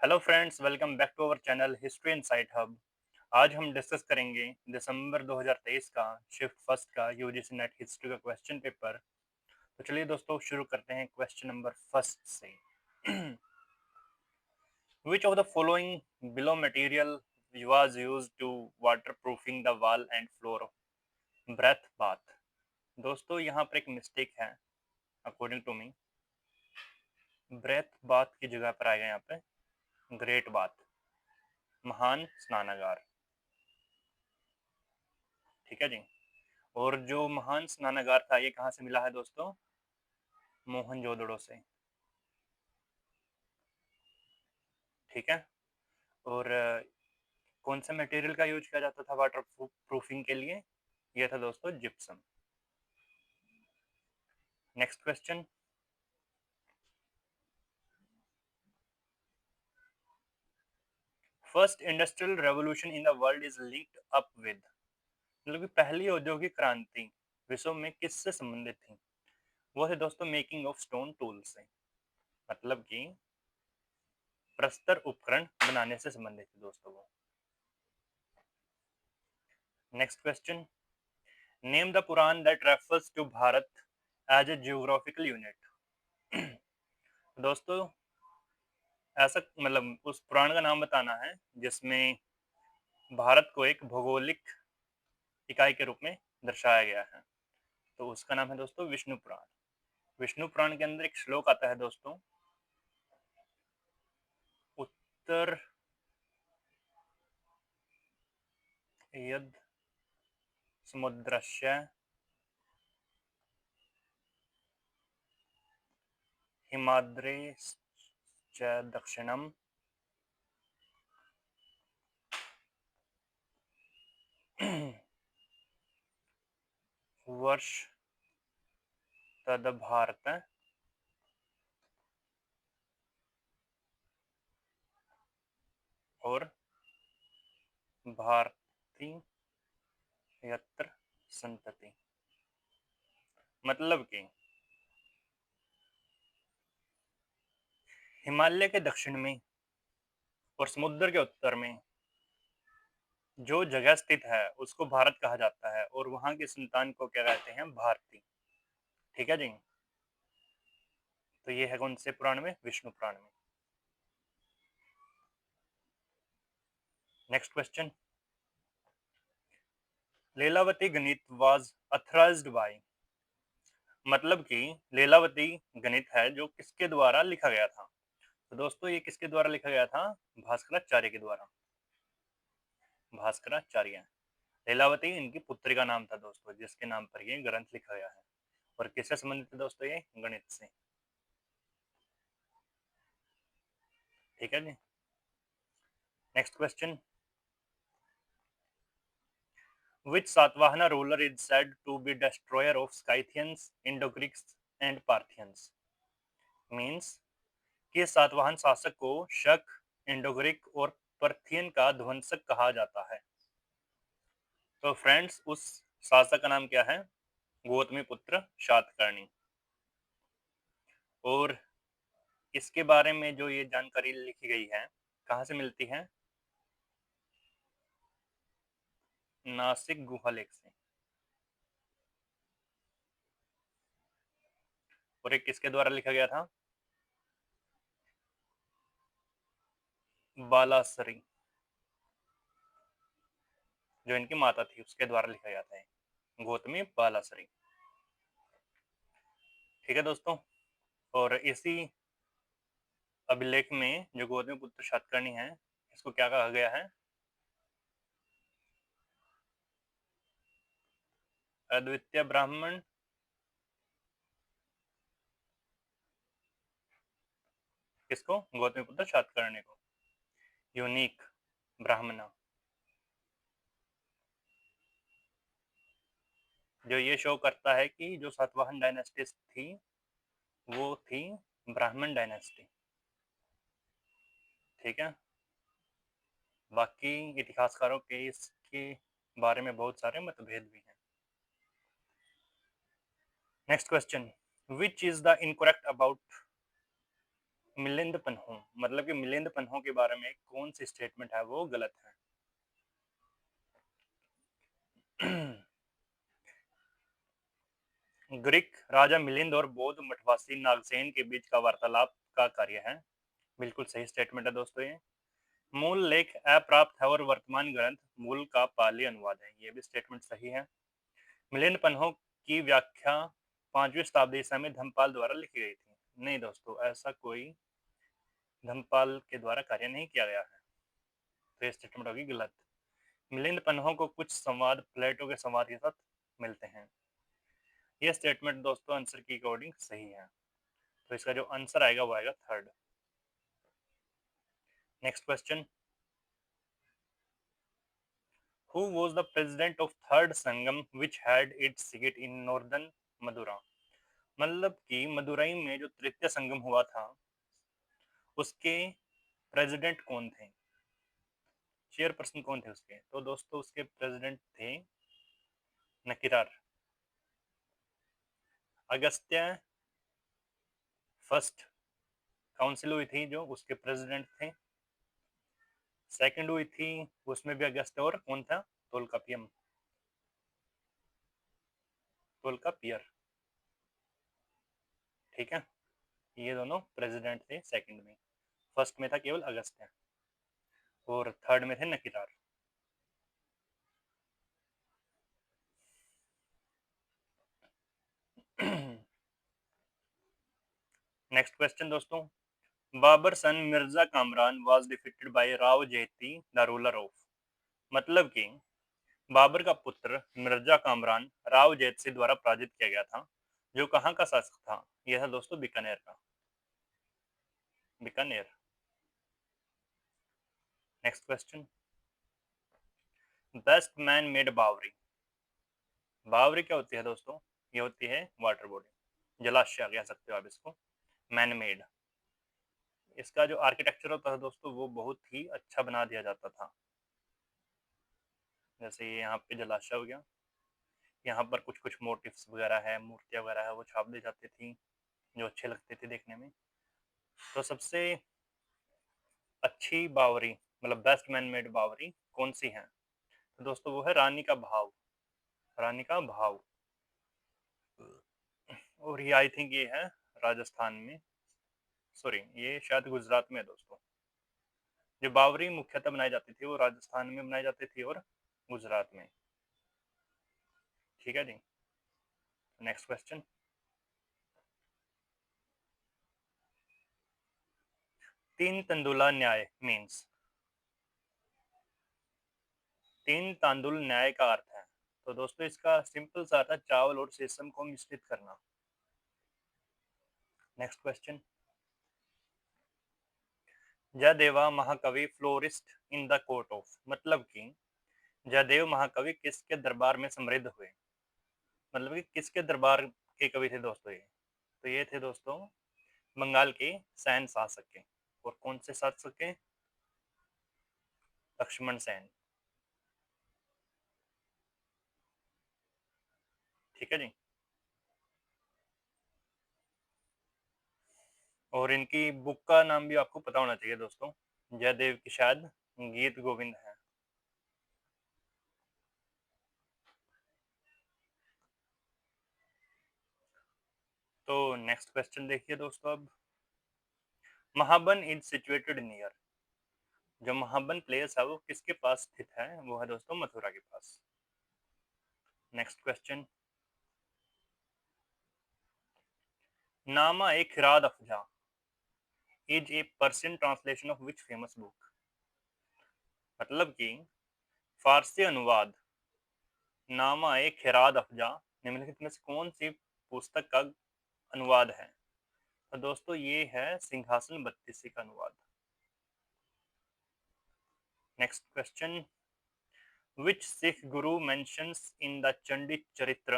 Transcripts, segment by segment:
Hello friends, welcome back to our channel history insight hub. आज हम discuss करेंगे दिसंबर 2023 का शिफ्ट फर्स्ट का यूजीसी नेट हिस्ट्री का क्वेश्चन पेपर। तो चलिए दोस्तों शुरू करते हैं क्वेश्चन नंबर फर्स्ट से। विच of the following below material was used to waterproofing the wall and floor of breath bath? दोस्तों यहाँ पर एक मिस्टेक है according to me. Breath bath की जगह पर आएगा यहाँ पे ग्रेट बाथ, महान स्नानागार। ठीक है जी। और जो महान स्नानागार था ये कहाँ से मिला है दोस्तों? मोहनजोदड़ो से। ठीक है। और कौन सा मटेरियल का यूज किया जाता था वाटर प्रूफिंग के लिए? ये था दोस्तों gypsum. Next question. First industrial revolution in the world is linked up with, मतलब कि पहली औद्योगिक क्रांति विश्व में किससे संबंधित थी? वो है दोस्तों मेकिंग ऑफ स्टोन टूल से, मतलब कि प्रस्तर उपकरण बनाने से संबंधित थी दोस्तों वो। Next question. Name the Purana that refers to Bharat as a geographical unit. दोस्तों ऐसा मतलब उस पुराण का नाम बताना है जिसमें भारत को एक भौगोलिक इकाई के रूप में दर्शाया गया है। तो उसका नाम है दोस्तों विष्णु पुराण। विष्णु पुराण के अंदर एक श्लोक आता है दोस्तों, उत्तर यद समुद्रस्य हिमाद्रे च दक्षिणम वर्ष तद भारत और भारती यत्र संतति। मतलब कि हिमालय के दक्षिण में और समुद्र के उत्तर में जो जगह स्थित है उसको भारत कहा जाता है और वहां की संतान को क्या कहते हैं? भारती। ठीक है जी। तो ये है कौन से पुराण में? विष्णु पुराण में। Next question. लीलावती गणित वाज अथराइज्ड बाय, मतलब कि लीलावती गणित है जो किसके द्वारा लिखा गया था? तो दोस्तों ये किसके द्वारा लिखा गया था? भास्कराचार्य के द्वारा। भास्कराचार्य। लीलावती इनकी पुत्री का नाम था दोस्तों जिसके नाम पर ये ग्रंथ लिखा गया है। और किससे संबंधित है दोस्तों? ये गणित से। ठीक है जी। Next question. Which Satvahana ruler is said to be destroyer of Scythians, Indo-Greeks and Parthians? Means कि सातवाहन शासक को शक, इंडोग्रिक और पर्थियन का ध्वंसक कहा जाता है। तो फ्रेंड्स उस शासक का नाम क्या है? गौतमी पुत्र शातकर्णी। और इसके बारे में जो ये जानकारी लिखी गई है कहाँ से मिलती है? नासिक गुहा लेख से। और एक किसके द्वारा लिखा गया था? बालासरी, जो इनकी माता थी उसके द्वारा लिखा जाता है, गौतमी बालासरी। ठीक है दोस्तों। और इसी अभिलेख में जो गौतमी पुत्र शातकर्णी है इसको क्या कहा गया है? अद्वितीय ब्राह्मण। किसको? गौतमी पुत्र शातकर्णी को। यूनिक ब्राह्मण, जो ये शो करता है कि जो सातवाहन डायनेस्टी थी वो थी ब्राह्मण डायनेस्टी। ठीक है। बाकी इतिहासकारों के इसके बारे में बहुत सारे मतभेद भी हैं। Next question. Which is the incorrect about Milind Panhu, मतलब कि मिलिंद पन्हू के बारे में कौन सी स्टेटमेंट है वो गलत है? ग्रीक राजा मिलिंद और बौद्ध मठवासी नागसेन के बीच का वार्तालाप का कार्य है। बिल्कुल सही स्टेटमेंट है दोस्तों ये। मूल लेख अप्राप्त है और वर्तमान ग्रंथ मूल का पाली अनुवाद है, ये भी स्टेटमेंट सही है। मिलिंद पन्हू की व्याख्या 5वीं शताब्दी ईसा में धम्मपाल द्वारा लिखी गई थी। नहीं दोस्तों, ऐसा कोई धम्मपाल के द्वारा कार्य नहीं किया गया है, तो ये स्टेटमेंट होगी गलत। मिलिंद पन्हू को कुछ संवाद प्लेटो के संवाद के साथ मिलते हैं। ये स्टेटमेंट दोस्तों आंसर की अकॉर्डिंग सही है, तो इसका जो आंसर आएगा वो आएगा third. Next question, Who was the president of third Sangam which had its seat in northern Madura? मतलब कि मदुरई में जो तृतीय संगम हुआ था उसके प्रेसिडेंट कौन थे, चेयरपर्सन कौन थे उसके? तो दोस्तों उसके प्रेसिडेंट थे नकिरार। अगस्त्य फर्स्ट काउंसिल हुई थी जो उसके प्रेसिडेंट थे। सेकंड हुई थी, उसमें भी अगस्त्य और कौन था? तोलकापियम, तोलकापियर। ठीक है, ये दोनों प्रेसिडेंट थे सेकंड में। फर्स्ट में था केवल अगस्त्य और थर्ड में थे नकिरार। नेक्स्ट क्वेश्चन दोस्तों, Babur son Mirza Kamran was defeated by Rao Jeti the ruler of. मतलब कि बाबर का पुत्र मिर्जा कामरान राव जेतसी द्वारा पराजित किया गया था, जो कहाँ का शासक था? यह था दोस्तों बीकानेर का, Bikaner. Next question, best man made Baori. Baori क्या होती है दोस्तों? ये होती है वाटर बॉडी, जलाशय कह सकते हो आप इसको, मैन मेड। इसका जो आर्किटेक्चर होता था दोस्तों वो बहुत ही अच्छा बना दिया जाता था। जैसे ये यहाँ पे जलाशय हो गया, यहाँ पर कुछ कुछ मोटिव्स वगैरह है, मूर्तियाँ वगैरह है, वो छाप दी जाती थी जो अच्छे लगते थे देखने में। तो सबसे अच्छी बावरी मतलब बेस्ट मैन मेड बावरी कौन सी है? तो दोस्तों वो है रानी का भाव, रानी का भाव। और ये आई थिंक ये है राजस्थान में, सॉरी ये शायद गुजरात में है दोस्तों। जो बावरी मुख्यतः बनाई जाती थी वो राजस्थान में बनाई जाती थी और गुजरात में। ठीक है जी, नेक्स्ट क्वेश्चन, तीन तंदुला न्याय मीन्स। तीन तांदुल न्याय का अर्थ है, तो दोस्तों इसका सिंपल सा था चावल और सेसम को मिश्रित करना। नेक्स्ट क्वेश्चन, जयदेवा महाकवि florist in the court of. मतलब कि जयदेव महाकवि किसके दरबार में समृद्ध हुए? मतलब कि किसके दरबार के कवि थे दोस्तों ये? तो ये थे दोस्तों बंगाल के सैन शासक के। और कौन से शासक के? लक्ष्मण सेन। ठीक है जी, और इनकी बुक का नाम भी आपको पता होना चाहिए दोस्तों, जयदेव की शायद गीत गोविंद है। तो नेक्स्ट क्वेश्चन देखिए दोस्तों, अब महाबन इज सिचुएटेड नियर। जो महाबन प्लेस है वो किसके पास स्थित है? वो है दोस्तों मथुरा के पास। Next question, Nama e Khirad Afza is a Persian translation of which famous book. मतलब कि फारसी अनुवाद नामा ए खिराद अफजा निम्नलिखित में से कौन सी पुस्तक का अनुवाद है? तो दोस्तों ये है सिंहासन बत्तीसी का अनुवाद। Next question, which Sikh guru mentions in the Chandi Charitra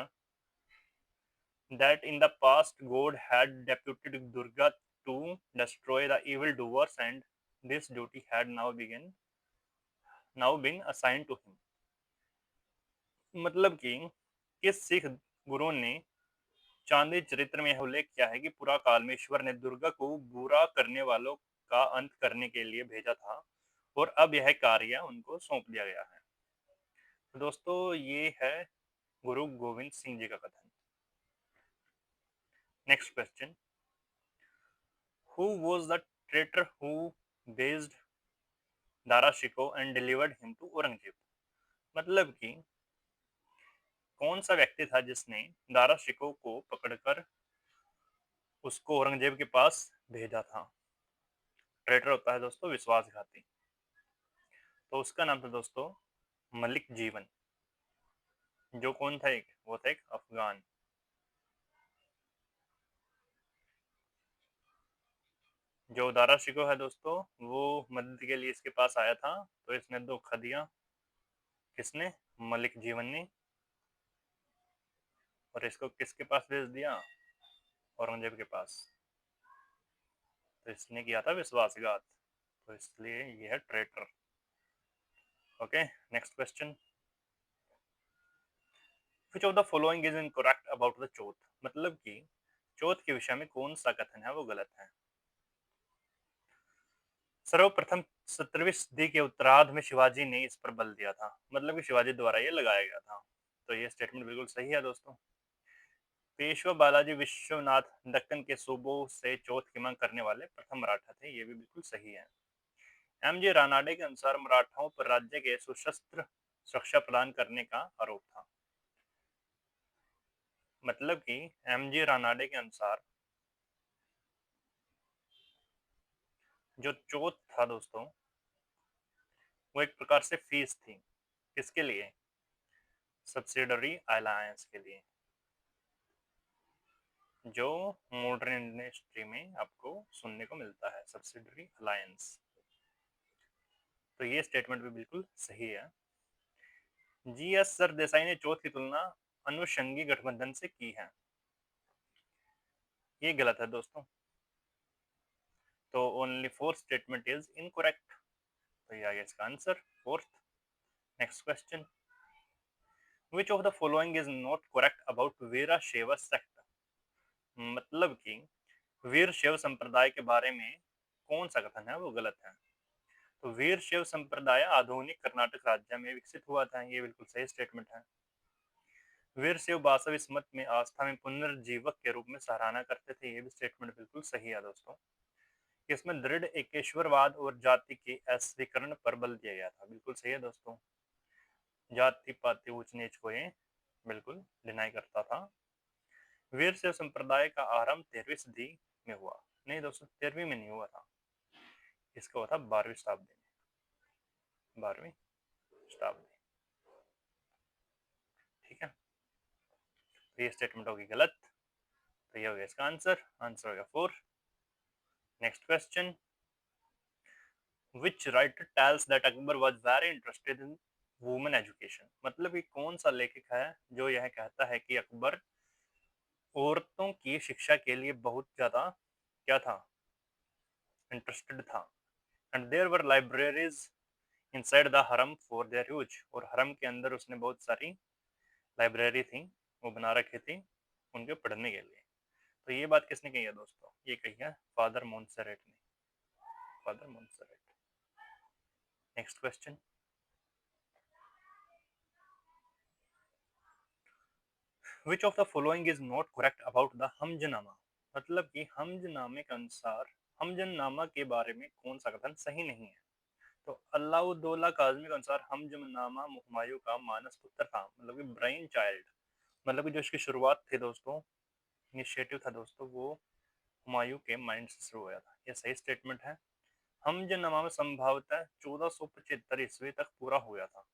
that in the past God had deputed Durga to destroy the evil doers and this duty had now been assigned to him। मतलब कि किस सिख गुरु ने चांदी चरित्र में यह उल्लेख किया है कि पुरा काल में ईश्वर ने दुर्गा को बुरा करने वालों का अंत करने के लिए भेजा था और अब यह कार्य उनको सौंप दिया गया है। तो दोस्तों ये है गुरु गोविंद सिंह जी का कथन। Next question, who was the traitor who based Dara Shikoh and delivered him to Aurangzeb? मतलब कि कौन सा व्यक्ति था जिसने दारा शिको को पकड़कर उसको औरंगजेब के पास भेजा था? ट्रेटर होता है दोस्तों विश्वासघाती। तो उसका नाम था दोस्तों मलिक जीवन। जो कौन था, एक वो था एक अफगान। जो दारा शिको है दोस्तों वो मदद के लिए इसके पास आया था, तो इसने धोखा दिया। किसने? मलिक जीवन ने। और इसको किसके पास भेज दिया? औरंगजेब के पास। तो इसने किया था विश्वासघात, तो इसलिए ये है traitor. Okay, next question, which of the following is incorrect about the chauth? मतलब कि चौथ के विषय में कौन सा कथन है वो गलत है? सर्वप्रथम 17वीं सदी के उत्तरार्ध में शिवाजी ने इस पर बल दिया था, मतलब कि शिवाजी द्वारा ये लगाया गया था। तो ये स्टेटमेंट बिल्कुल सही है दोस्तों। पेशवा बालाजी विश्वनाथ दक्कन के सूबों से चौथ की मांग करने वाले प्रथम मराठा थे, ये भी बिल्कुल सही है। एम जे रानाडे के अनुसार मराठाओं पर राज्य के सशस्त्र सुरक्षा प्रदान करने का आरोप था। मतलब कि एम जे रानाडे के अनुसार जो चौथ था दोस्तों वो एक प्रकार से फीस थी। किसके लिए? सब्सिडरी अलायंस के लिए, जो मॉडर्न इंडियन हिस्ट्री में आपको सुनने को मिलता है, सब्सिडरी अलायंस। तो ये स्टेटमेंट भी बिल्कुल सही है। जी एस सरदेसाई ने चौथ की तुलना अनुषंगी गठबंधन से की है, ये गलत है दोस्तों। तो only fourth statement is incorrect. तो ये आ गया इसका answer fourth. Next question, which of the following is not correct about Veera Shaiva sect? मतलब कि वीर शैव संप्रदाय के बारे में कौन सा कथन है वो गलत है? तो वीर शैव संप्रदाय आधुनिक कर्नाटक राज्य में विकसित हुआ था, ये बिल्कुल सही स्टेटमेंट है। वीर शैव वासव इस मत में आस्था में पुनर्जीवक के रूप में सराहना करते थे, ये भी स्टेटमेंट बिल्कुल सही है दोस्तों। इसमें दृढ़ एकेश्वरवाद और जाति के अस्वीकरण पर बल दिया गया था, बिल्कुल सही है दोस्तों। जाति पाति ऊंच नीच को ये बिल्कुल डिनाई करता था। वीर शैव संप्रदाय का आरंभ 13वीं सदी में हुआ। नहीं दोस्तों, 13वीं में नहीं हुआ था, इसका हुआ था 12वीं शताब्दी में, 12वीं शताब्दी। ठीक है, तो ये स्टेटमेंट होगी गलत। तो ये हो गया इसका आंसर, आंसर हो गया 4। Next question, which writer tells that Akbar was very interested in women education? मतलब कि कौन सा लेखक है जो यह कहता है कि अकबर औरतों की शिक्षा के लिए बहुत ज्यादा क्या था, इंटरेस्टेड था। And there were libraries inside the harem for their use, और हरम के अंदर उसने बहुत सारी लाइब्रेरी थी वो बना रखी थी उनके पढ़ने के लिए। तो ये बात किसने कही है दोस्तों? ये कही है फादर मोन्सेरेट ने, father Monserrate. Next question, which of the following is not correct about the Hamzanama? मतलब कि हमजनामे के अनुसार हमजनामा के बारे में कौन सा कथन सही नहीं है? तो अलाउद्दौला काजमी के अनुसार हमजनामा हुमायूं का मानस पुत्र था, मतलब कि ब्रेन चाइल्ड। मतलब कि जो इसकी शुरुआत थी दोस्तों, इनिशिएटिव था दोस्तों, वो हुमायूं के माइंड से शुरू हुआ था, ये सही स्टेटमेंट है। हमजनामा में संभवतः 1475 ईस्वी तक पूरा हुआ था।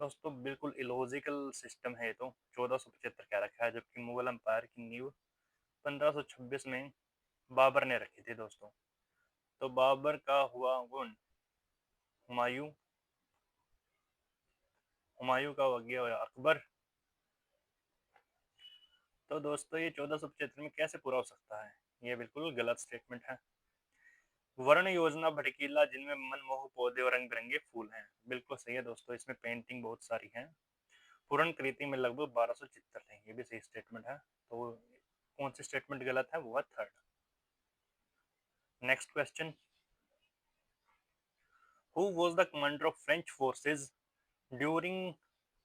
दोस्तों बिल्कुल इलॉजिकल सिस्टम है, तो 1475 क्या रखा है, जबकि मुगल एम्पायर की नींव 1526 में बाबर ने रखी थी दोस्तों। तो बाबर का हुआ कौन? हुमायूं। हुमायूं का हो गया अकबर। तो दोस्तों ये 1475 में कैसे पूरा हो सकता है? ये बिल्कुल गलत स्टेटमेंट है। वर्ण योजना भड़कीला जिनमें मनमोहक पौधे और रंग बिरंगे फूल हैं, बिल्कुल सही है दोस्तों, इसमें पेंटिंग बहुत सारी है। पूर्ण कृति में लगभग 1200 चित्र थे, ये भी सही स्टेटमेंट है। तो कौन सी स्टेटमेंट गलत है? वो है third. Next question, who was the commander of French forces during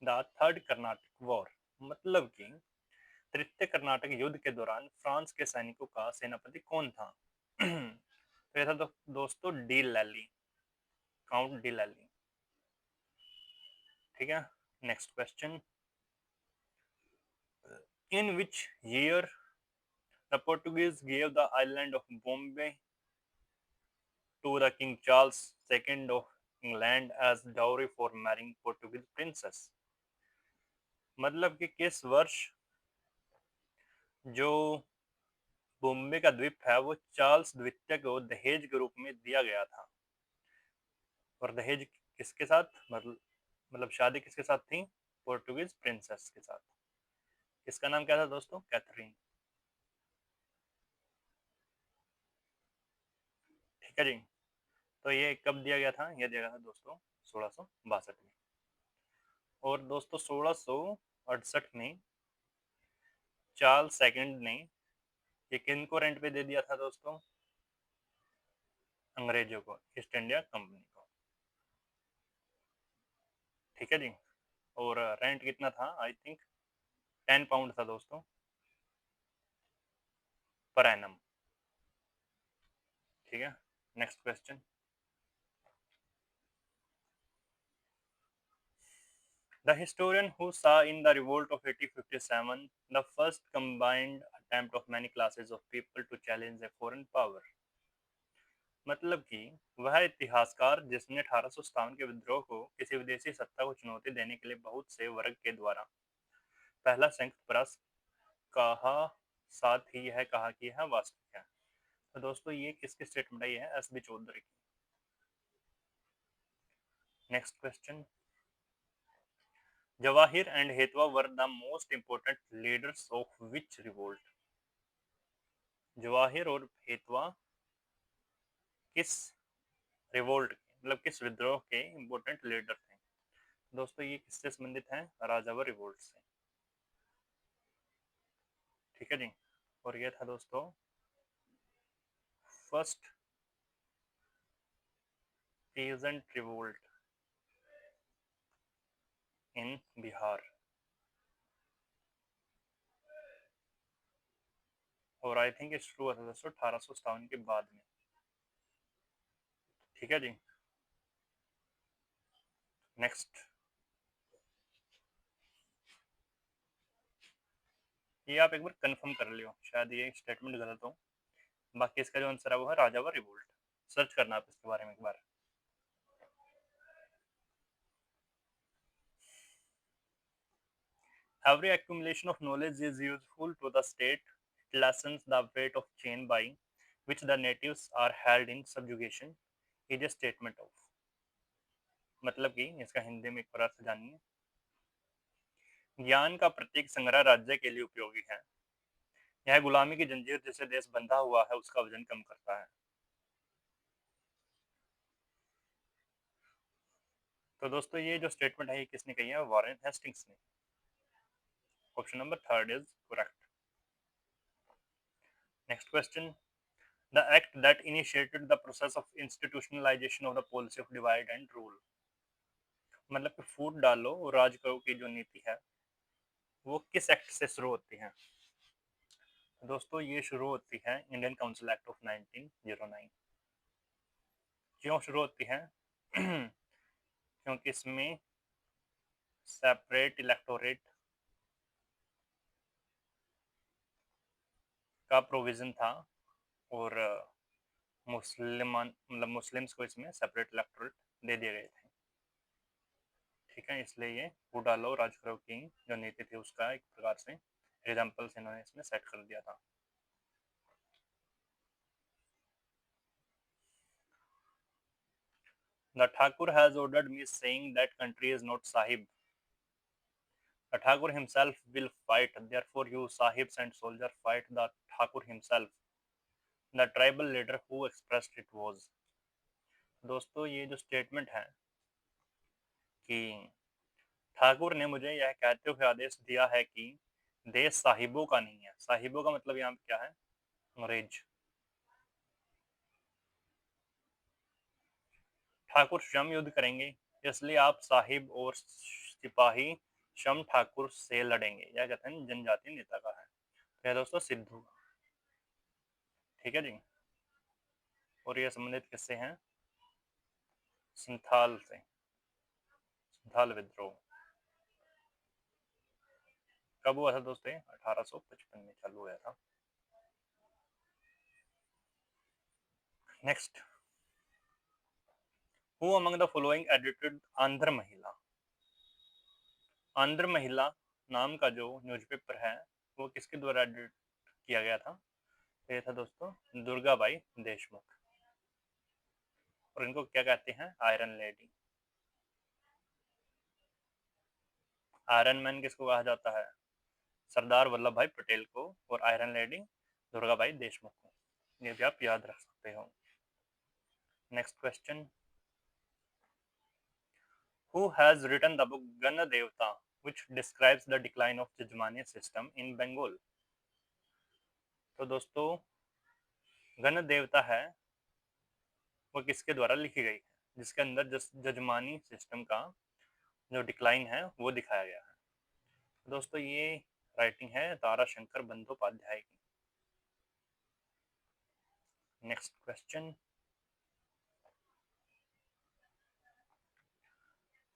the third Karnataka war? मतलब कि तृतीय कर्नाटक युद्ध के दौरान फ्रांस के सैनिकों का सेनापति कौन था? तो यह था दोस्तों डी लैली, काउंट डी लैली। ठीक है। Next question, in which year the Portuguese gave the island of Bombay to the King Charles II of England as dowry for marrying Portuguese princess? मतलब कि किस वर्ष जो बॉम्बे का द्वीप है वो चार्ल्स द्वितीय को दहेज के रूप में दिया गया था? और दहेज किसके साथ? मतलब शादी किसके साथ थी? पोर्टुगीज प्रिंसेस के साथ। किसका नाम क्या था दोस्तों? कैथरीन। ठीक है जी। तो ये कब दिया गया था? ये दिया गया था दोस्तों 1662 में। और दोस्तों 1668 में चार्ल्स सेकंड ने ये किनको रेंट पे दे दिया था दोस्तों? अंग्रेजों को, ईस्ट इंडिया कंपनी को। ठीक है जी। और रेंट कितना था? आई थिंक 10 पाउंड था दोस्तों, पर एनम। ठीक है। Next question, the historian who saw in the revolt of 1857 the first combined attempt of many classes of people to challenge a foreign power? मतलब कि वह इतिहासकार जिसने 1857 के विद्रोह को किसी विदेशी सत्ता को चुनौती देने के लिए बहुत से वर्ग के द्वारा पहला संयुक्त प्रयास कहा, साथ ही यह कहा कि यह वास्तविक है। तो दोस्तों ये किसकी स्टेटमेंट है? ये है एस बी चौधरी की। Next question, Jawahir and Hetwa were the most important leaders of which revolt? Jawahir और हेतवा किस रिवोल्ट के, मतलब किस विद्रोह के इंपोर्टेंट लीडर थे? दोस्तों ये किससे संबंधित है? राजावर रिवोल्ट से। ठीक है जी। और ये था दोस्तों first peasant revolt in Bihar. और आई थिंक ये शुरू हुआ था दोस्तों 1857 के बाद में। ठीक है जी। नेक्स्ट, ये आप एक बार कंफर्म कर लियो, शायद ये स्टेटमेंट गलत हो। बाकी इसका जो आंसर है वो है राजावर रिवोल्ट। सर्च करना आप इसके बारे में एक बार। Every accumulation of knowledge is useful to the state. It lessens the weight of chain by which the natives are held in subjugation is a statement of। मतलब कि इसका हिंदी में एक बार से जानिए। ज्ञान का प्रत्येक संग्रह राज्य के लिए उपयोगी है। यह गुलामी की जंजीर जिसे देश बंधा हुआ है उसका वजन कम करता है। तो दोस्तों ये जो स्टेटमेंट है ये किसने कही है? वॉरेन हेस्टिंग्स ने। Option number third is correct. Next question, the act that initiated the process of institutionalization of the policy of divide and rule। मतलब कि फूट डालो और राज करो की जो नीति है वो किस एक्ट से शुरू होती है? दोस्तों ये शुरू होती है इंडियन काउंसिल एक्ट ऑफ 1909। क्यों शुरू होती है? क्योंकि इसमें सेपरेट इलेक्टोरेट का प्रोविजन था और मुसलमान मतलब मुस्लिम्स को इसमें सेपरेट इलेक्टोरेट दे दिए गए थे। ठीक है, इसलिए ये फूट डालो राज करो की जो नीति थी उसका एक प्रकार से एग्जाम्पल्स इन्होंने इसमें सेट कर दिया था। The Thakur has ordered me, saying that country is not Sahib. The Thakur himself will fight. Therefore, you Sahibs and soldiers fight the Thakur himself. The tribal leader who expressed it was। दोस्तों ये जो statement है कि ठाकुर ने मुझे यह कहते हुए आदेश दिया है कि देश साहिबों का नहीं है। साहिबों का मतलब यहाँ पे क्या है? अंग्रेज। ठाकुर श्रम युद्ध करेंगे, इसलिए आप साहिब और सिपाही श्रम ठाकुर से लड़ेंगे। यह कथन जनजातीय नेता का है। तो यह दोस्तों सिद्धू का। ठीक है जी। और ये संबंधित किससे हैं? संथाल से। संथाल विद्रोह कब हुआ था दोस्तों? 1855 में चालू हुआ था। Next, who among the following edited Andhra महिला? आंध्र महिला नाम का जो न्यूज़पेपर है वो किसके द्वारा एडिट किया गया था? तो ये था दोस्तों दुर्गाबाई देशमुख। और इनको क्या कहते हैं? Iron lady. आयरन मैन किसको कहा जाता है? सरदार वल्लभ भाई पटेल को। और आयरन लेडी दुर्गाबाई देशमुख को। ये भी आप याद रख सकते हो। Next question, who has written the book Ganadevata which describes the decline of Jajmani system in Bengal? तो दोस्तों गणदेवता है वो किसके द्वारा लिखी गई है, जिसके अंदर जजमानी सिस्टम का जो डिक्लाइन है वो दिखाया गया है? दोस्तों ये राइटिंग है ताराशंकर बंदोपाध्याय की। Next question,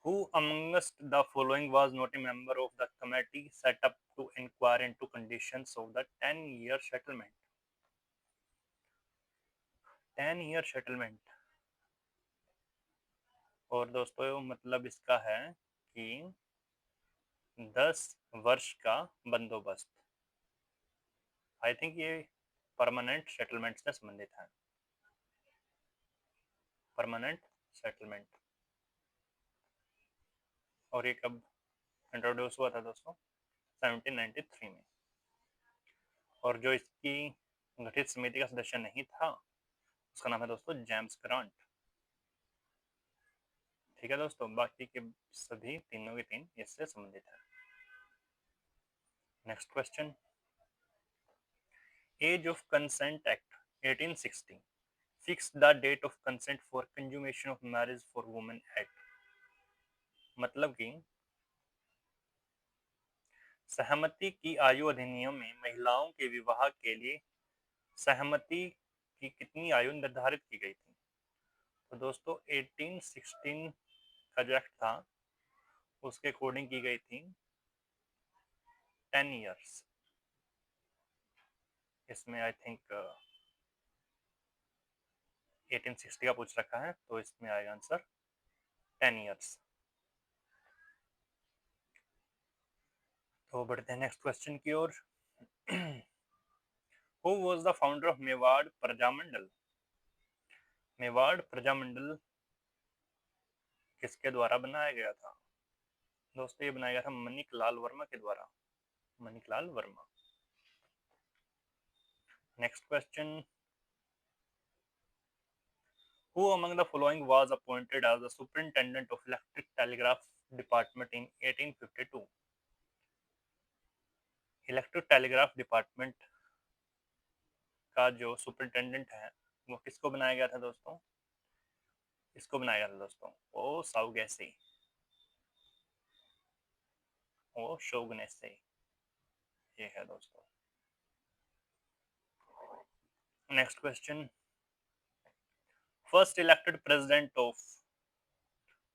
who amongst the following was not a member of the committee set up to inquire into conditions of the 10-year settlement? 10-year settlement और दोस्तों मतलब इसका है कि 10 वर्ष का बंदोबस्त। आई थिंक ये परमानेंट सेटलमेंट से संबंधित है। Permanent settlement. और ये कब इंट्रोड्यूस हुआ था दोस्तों? 1793 में। और जो इसकी गठित समिति का सदस्य नहीं था उसका नाम है दोस्तों जेम्स ग्रांट। ठीक है दोस्तों, बाकी के सभी तीनों के तीन इससे संबंधित है। Next question, age of consent act 1860 fix the date of consent for consummation of marriage for women act. मतलब कि सहमति की आयु अधिनियम में महिलाओं के विवाह के लिए सहमति की कितनी आयु निर्धारित की गई थी? तो दोस्तों 1816 का जो एक्ट था उसके अकॉर्डिंग की गई थी 10 इयर्स। इसमें आई थिंक 1860 का पूछ रखा है तो इसमें आएगा आंसर 10 इयर्स। तो बढ़ते हैं नेक्स्ट क्वेश्चन की ओर। Who was the founder of Mewar Prajamandal? Mewar Prajamandal किसके द्वारा बनाया गया था? दोस्तों ये बनाया गया था मणिक लाल वर्मा के द्वारा। Manik Lal Verma. Next question, who among the following was appointed as the superintendent of electric telegraph department in 1852? Electric telegraph department का जो सुपरिटेंडेंट है वो किसको बनाया गया था दोस्तों? इसको बनाया गया था दोस्तों ओ साउगेसे। ओ शोगनेसे। ये है दोस्तों। Next question, first elected president of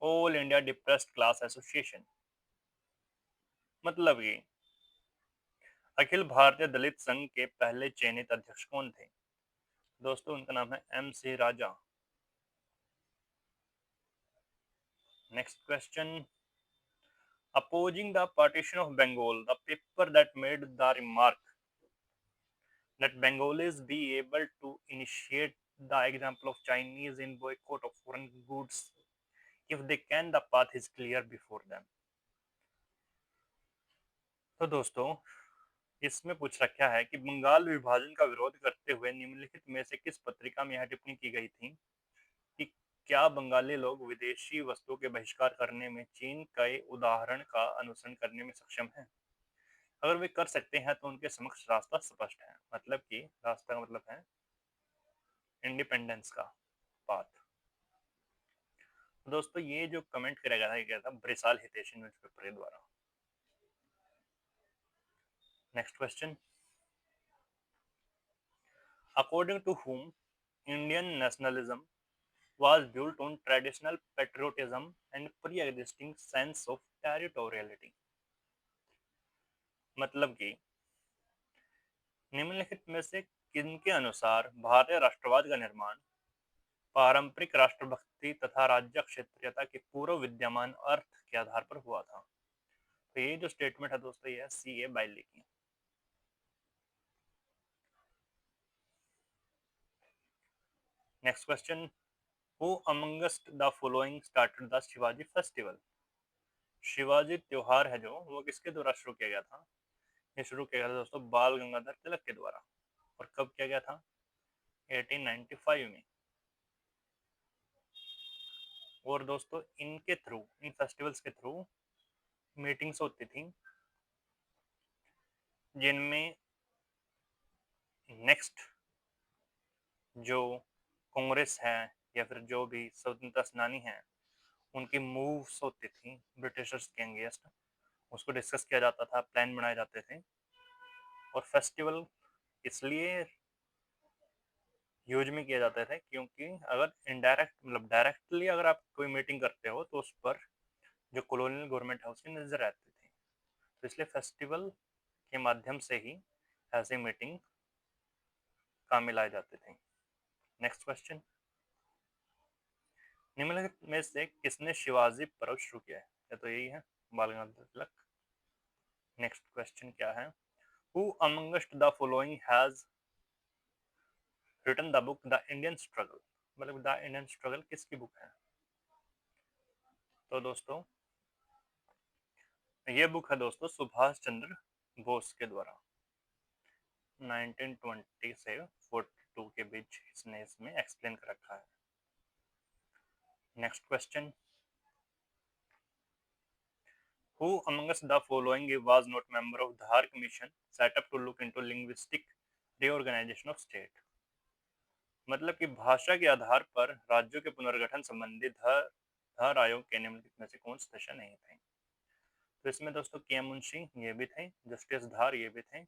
all India depressed class association. मतलब ये अखिल भारतीय दलित संघ के पहले चयनित अध्यक्ष कौन थे? दोस्तों उनका नाम है M C Raja. Next question, opposing the partition of Bengal, the paper that made the remark that Bengalis be able to initiate the example of Chinese in boycott of foreign goods if they can, the path is clear before them. तो दोस्तों इसमें पूछ रखा है कि बंगाल विभाजन का विरोध करते हुए निम्नलिखित में से किस पत्रिका में यह टिप्पणी की गई थी कि क्या बंगाली लोग विदेशी वस्तुओं के बहिष्कार करने में चीन के उदाहरण का अनुसरण करने में सक्षम हैं? अगर वे कर सकते हैं तो उनके समक्ष रास्ता स्पष्ट है। मतलब कि रास्ता का मतलब है इंडिपेंडेंस का पाथ। दोस्तों ये जो कमेंट करा गया था ये क्या था, ब्रिसाल हितेशी न्यूज़पेपर के द्वारा। Next question, according to whom Indian nationalism was built on traditional patriotism and pre-existing sense of territoriality। मतलब कि निम्नलिखित में से किनके अनुसार भारतीय राष्ट्रवाद का निर्माण पारंपरिक राष्ट्रभक्ति तथा राज्य क्षेत्रीयता के पूर्व विद्यमान अर्थ के आधार पर हुआ था। तो ये जो स्टेटमेंट है दोस्तों ये है C.A. बाइली की। Next question, who amongst the following started the Shivaji festival. Shivaji त्योहार है जो वो किसके द्वारा शुरू किया गया था, ये शुरू किया गया था दोस्तों बाल गंगाधर तिलक के द्वारा। और कब किया गया था, 1895 में। और दोस्तों इनके थ्रू, इन फेस्टिवल्स के थ्रू मीटिंग्स होती थी जिनमें नेक्स्ट जो कांग्रेस है या फिर जो भी स्वतंत्रता सेनानी हैं उनकी मूव्स होती थी ब्रिटिशर्स के अगेंस्ट, उसको डिस्कस किया जाता था, प्लान बनाए जाते थे। और फेस्टिवल इसलिए यूज में किए जाते थे क्योंकि अगर इनडायरेक्ट मतलब डायरेक्टली अगर आप कोई मीटिंग करते हो तो उस पर जो कॉलोनियल गवर्नमेंट है उसकी नजर रहती थी। तो इसलिए फेस्टिवल के माध्यम से ही ऐसे मीटिंग काम में लाए जाते थे। नेक्स्ट क्वेश्चन, निम्नलिखित में से किसने शिवाजी पर्व शुरू किया है, या तो यही है बाल गंगाधर तिलक। नेक्स्ट क्वेश्चन क्या है, who amongst the following has written the book the Indian struggle. मतलब द इंडियन स्ट्रगल किसकी बुक है, तो दोस्तों ये बुक है दोस्तों सुभाष चंद्र बोस के द्वारा। 1920 से 42 के बीच इसने इसमें एक्सप्लेन कर रखा है। Next question, who amongst the following was not member of Dhar commission set up to look into linguistic reorganisation of state. मतलब कि भाषा के आधार पर राज्यों के पुनर्गठन संबंधी धार आयोग के निम्नलिखित में से कौन सदस्य नहीं थे। तो इसमें दोस्तों के एम मुंशी ये भी थे, जस्टिस धार ये भी थे,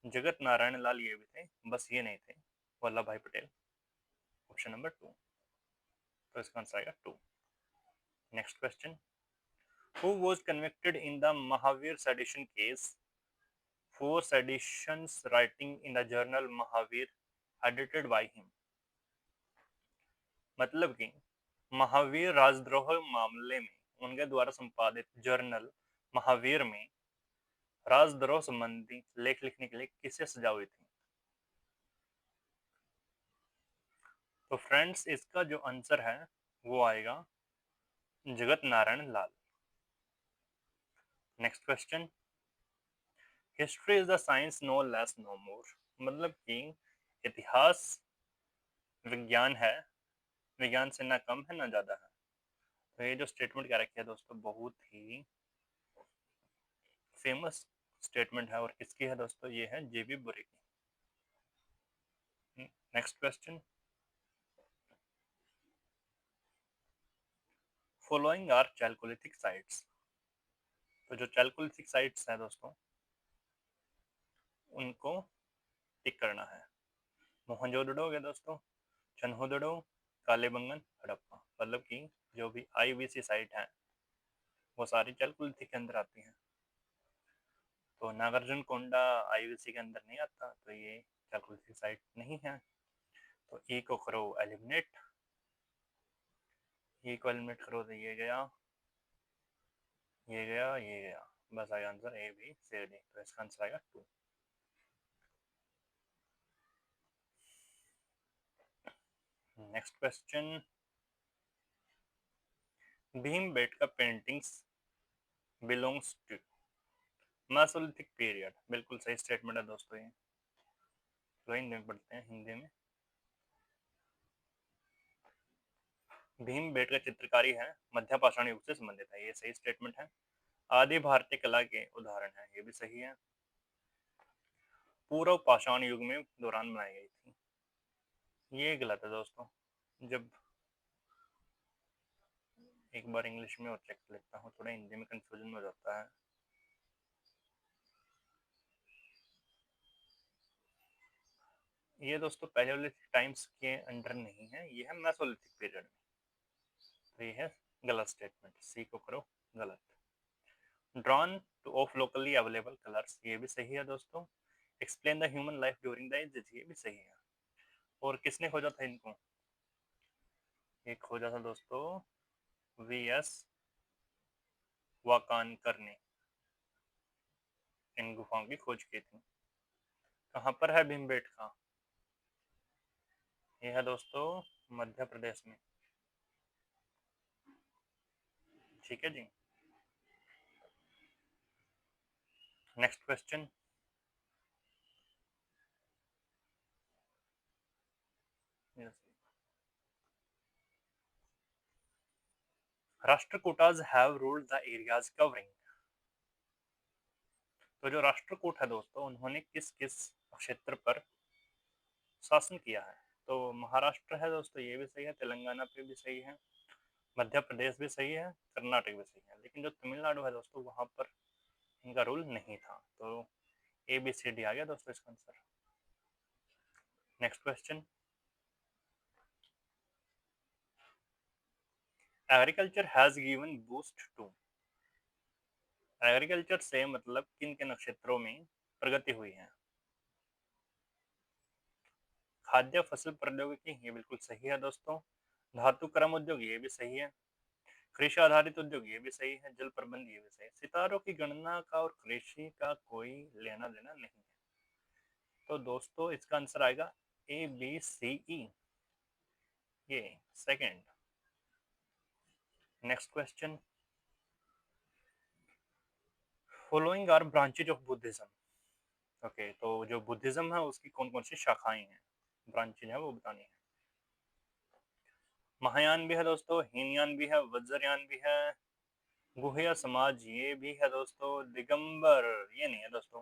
जगत नारायण लाल ये भी थे, बस ये नहीं थे वल्लभ भाई पटेल। ऑप्शन नंबर 2, तो इसका आंसर आएगा 2। Next question, who was convicted in the Mahavir sedition case for seditious writing in the journal Mahavir edited by him. मतलब कि महावीर राजद्रोह मामले में उनके द्वारा संपादित जर्नल महावीर में राजद्रोह संबंधी लेख लिखने के लिए किसे सजा हुई थी। तो फ्रेंड्स इसका जो आंसर है वो आएगा Jagat Narayan Lal. Next question, history is the science no less no more. मतलब कि इतिहास विज्ञान है, विज्ञान से ना कम है ना ज्यादा है। तो ये जो स्टेटमेंट क्या रखी है दोस्तों बहुत ही फेमस स्टेटमेंट है, और किसकी है दोस्तों, ये है जेबी बुरी की। Next question, following are chalcolithic sites. तो जो चैल्कोलिथिक साइट्स हैं दोस्तों उनको टिक करना है। मोहनजोदड़ो हो गया दोस्तों, चन्होदड़ो, कालेबंगन, हड़प्पा। मतलब कि जो भी आईवीसी साइट है वो सारी चैल्कोलिथिक के अंदर आती हैं। तो नागार्जुन कोंडा आईवीसी के अंदर नहीं आता, तो ये चैल्कोलिथिक साइट नहीं है। तो ई को करो एलिमिनेट, ई को एलिमिनेट करो तो ये गया, ये गया, ये गया, बस आएगा answer A B C D. तो इसका आंसर आएगा 2। Next question, Bhimbetka paintings belongs to mesolithic period. बिल्कुल सही स्टेटमेंट है दोस्तों ये। तो हिंदी में पढ़ते हैं, हिंदी में भीमबेटका चित्रकारी है मध्य पाषाण युग से संबंधित है, ये सही स्टेटमेंट है। आदि भारतीय कला के उदाहरण है, ये भी सही है। पूर्व पाषाण युग में दौरान बनाई गई थी। ये गलत है दोस्तों। जब एक बार इंग्लिश में और चेक कर लेता हूँ, थोड़ा हिंदी में कंफ्यूजन हो जाता है। ये दोस्तों पैलियोलिथिक टाइम्स के अंडर नहीं है, ये है मेसोलिथिक पीरियड में। तो ये है गलत स्टेटमेंट, सी को करो गलत। Drawn to off locally available colours, ये भी सही है दोस्तों। Explain the human life during the ages, ये भी सही है। और किसने खोजा था इनको? ये खोजा था दोस्तों वी एस वाकानकर ने, इन गुफाओं की खोज की थी। कहाँ पर है भीमबेटका? ये है दोस्तों मध्य प्रदेश में। ठीक है जी। Next question. Rashtrakutas have ruled the areas covering. तो जो राष्ट्रकूट है दोस्तों, उन्होंने किस किस क्षेत्र पर शासन किया है? तो महाराष्ट्र है दोस्तों, ये भी सही है। तेलंगाना पे भी सही है। मध्य प्रदेश भी सही है। कर्नाटक भी सही है। लेकिन जो तमिलनाडु है दोस्तों, वहां पर इनका रूल नहीं था। तो ए बी सी डी आ गया दोस्तों इसका answer. Next question. Agriculture has given boost to. Agriculture से मतलब किन किन क्षेत्रों में प्रगति हुई है? खाद्य फसल प्रौद्योगिकी, ये बिल्कुल सही है दोस्तों। धातु क्रम उद्योग, ये भी सही है। कृषि आधारित उद्योग, ये भी सही है। जल प्रबंध, ये भी सही है। सितारों की गणना का और कृषि का कोई लेना देना नहीं है। तो दोस्तों इसका आंसर आएगा ए बी सी ई, ये second. Next question. Following are branches of Buddhism. Okay, तो जो बुद्धिज्म है उसकी कौन कौन सी शाखाएं हैं, ब्रांचेज है, वो बतानी है। महायान भी है दोस्तों, हीनयान भी है, वज्रयान भी है, गुह्य समाज ये भी है दोस्तों, दिगंबर ये नहीं है दोस्तों।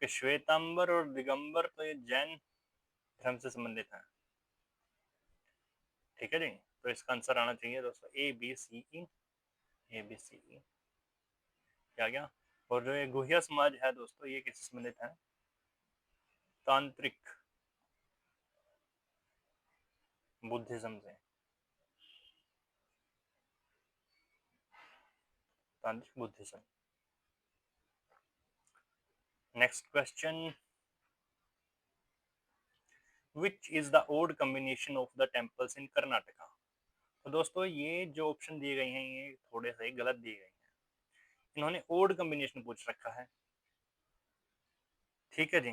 कि श्वेतांबर और दिगंबर तो ये जैन धर्म से संबंधित है। ठीक है जी। तो इसका आंसर आना चाहिए दोस्तों ए B C E, A B C ई। क्या गया? और जो ये गुह्य समाज है दोस्तों, ये किससे संबंधित है? तांत्रिक बुद्धिज्म से। Tantric Buddhism. Next question. Which is the odd combination of the temples in Karnataka? तो दोस्तों ये जो ऑप्शन दिए गए हैं, ये थोड़े से गलत दिए गए हैं। इन्होंने ओड कॉम्बिनेशन पूछ रखा है। ठीक है जी।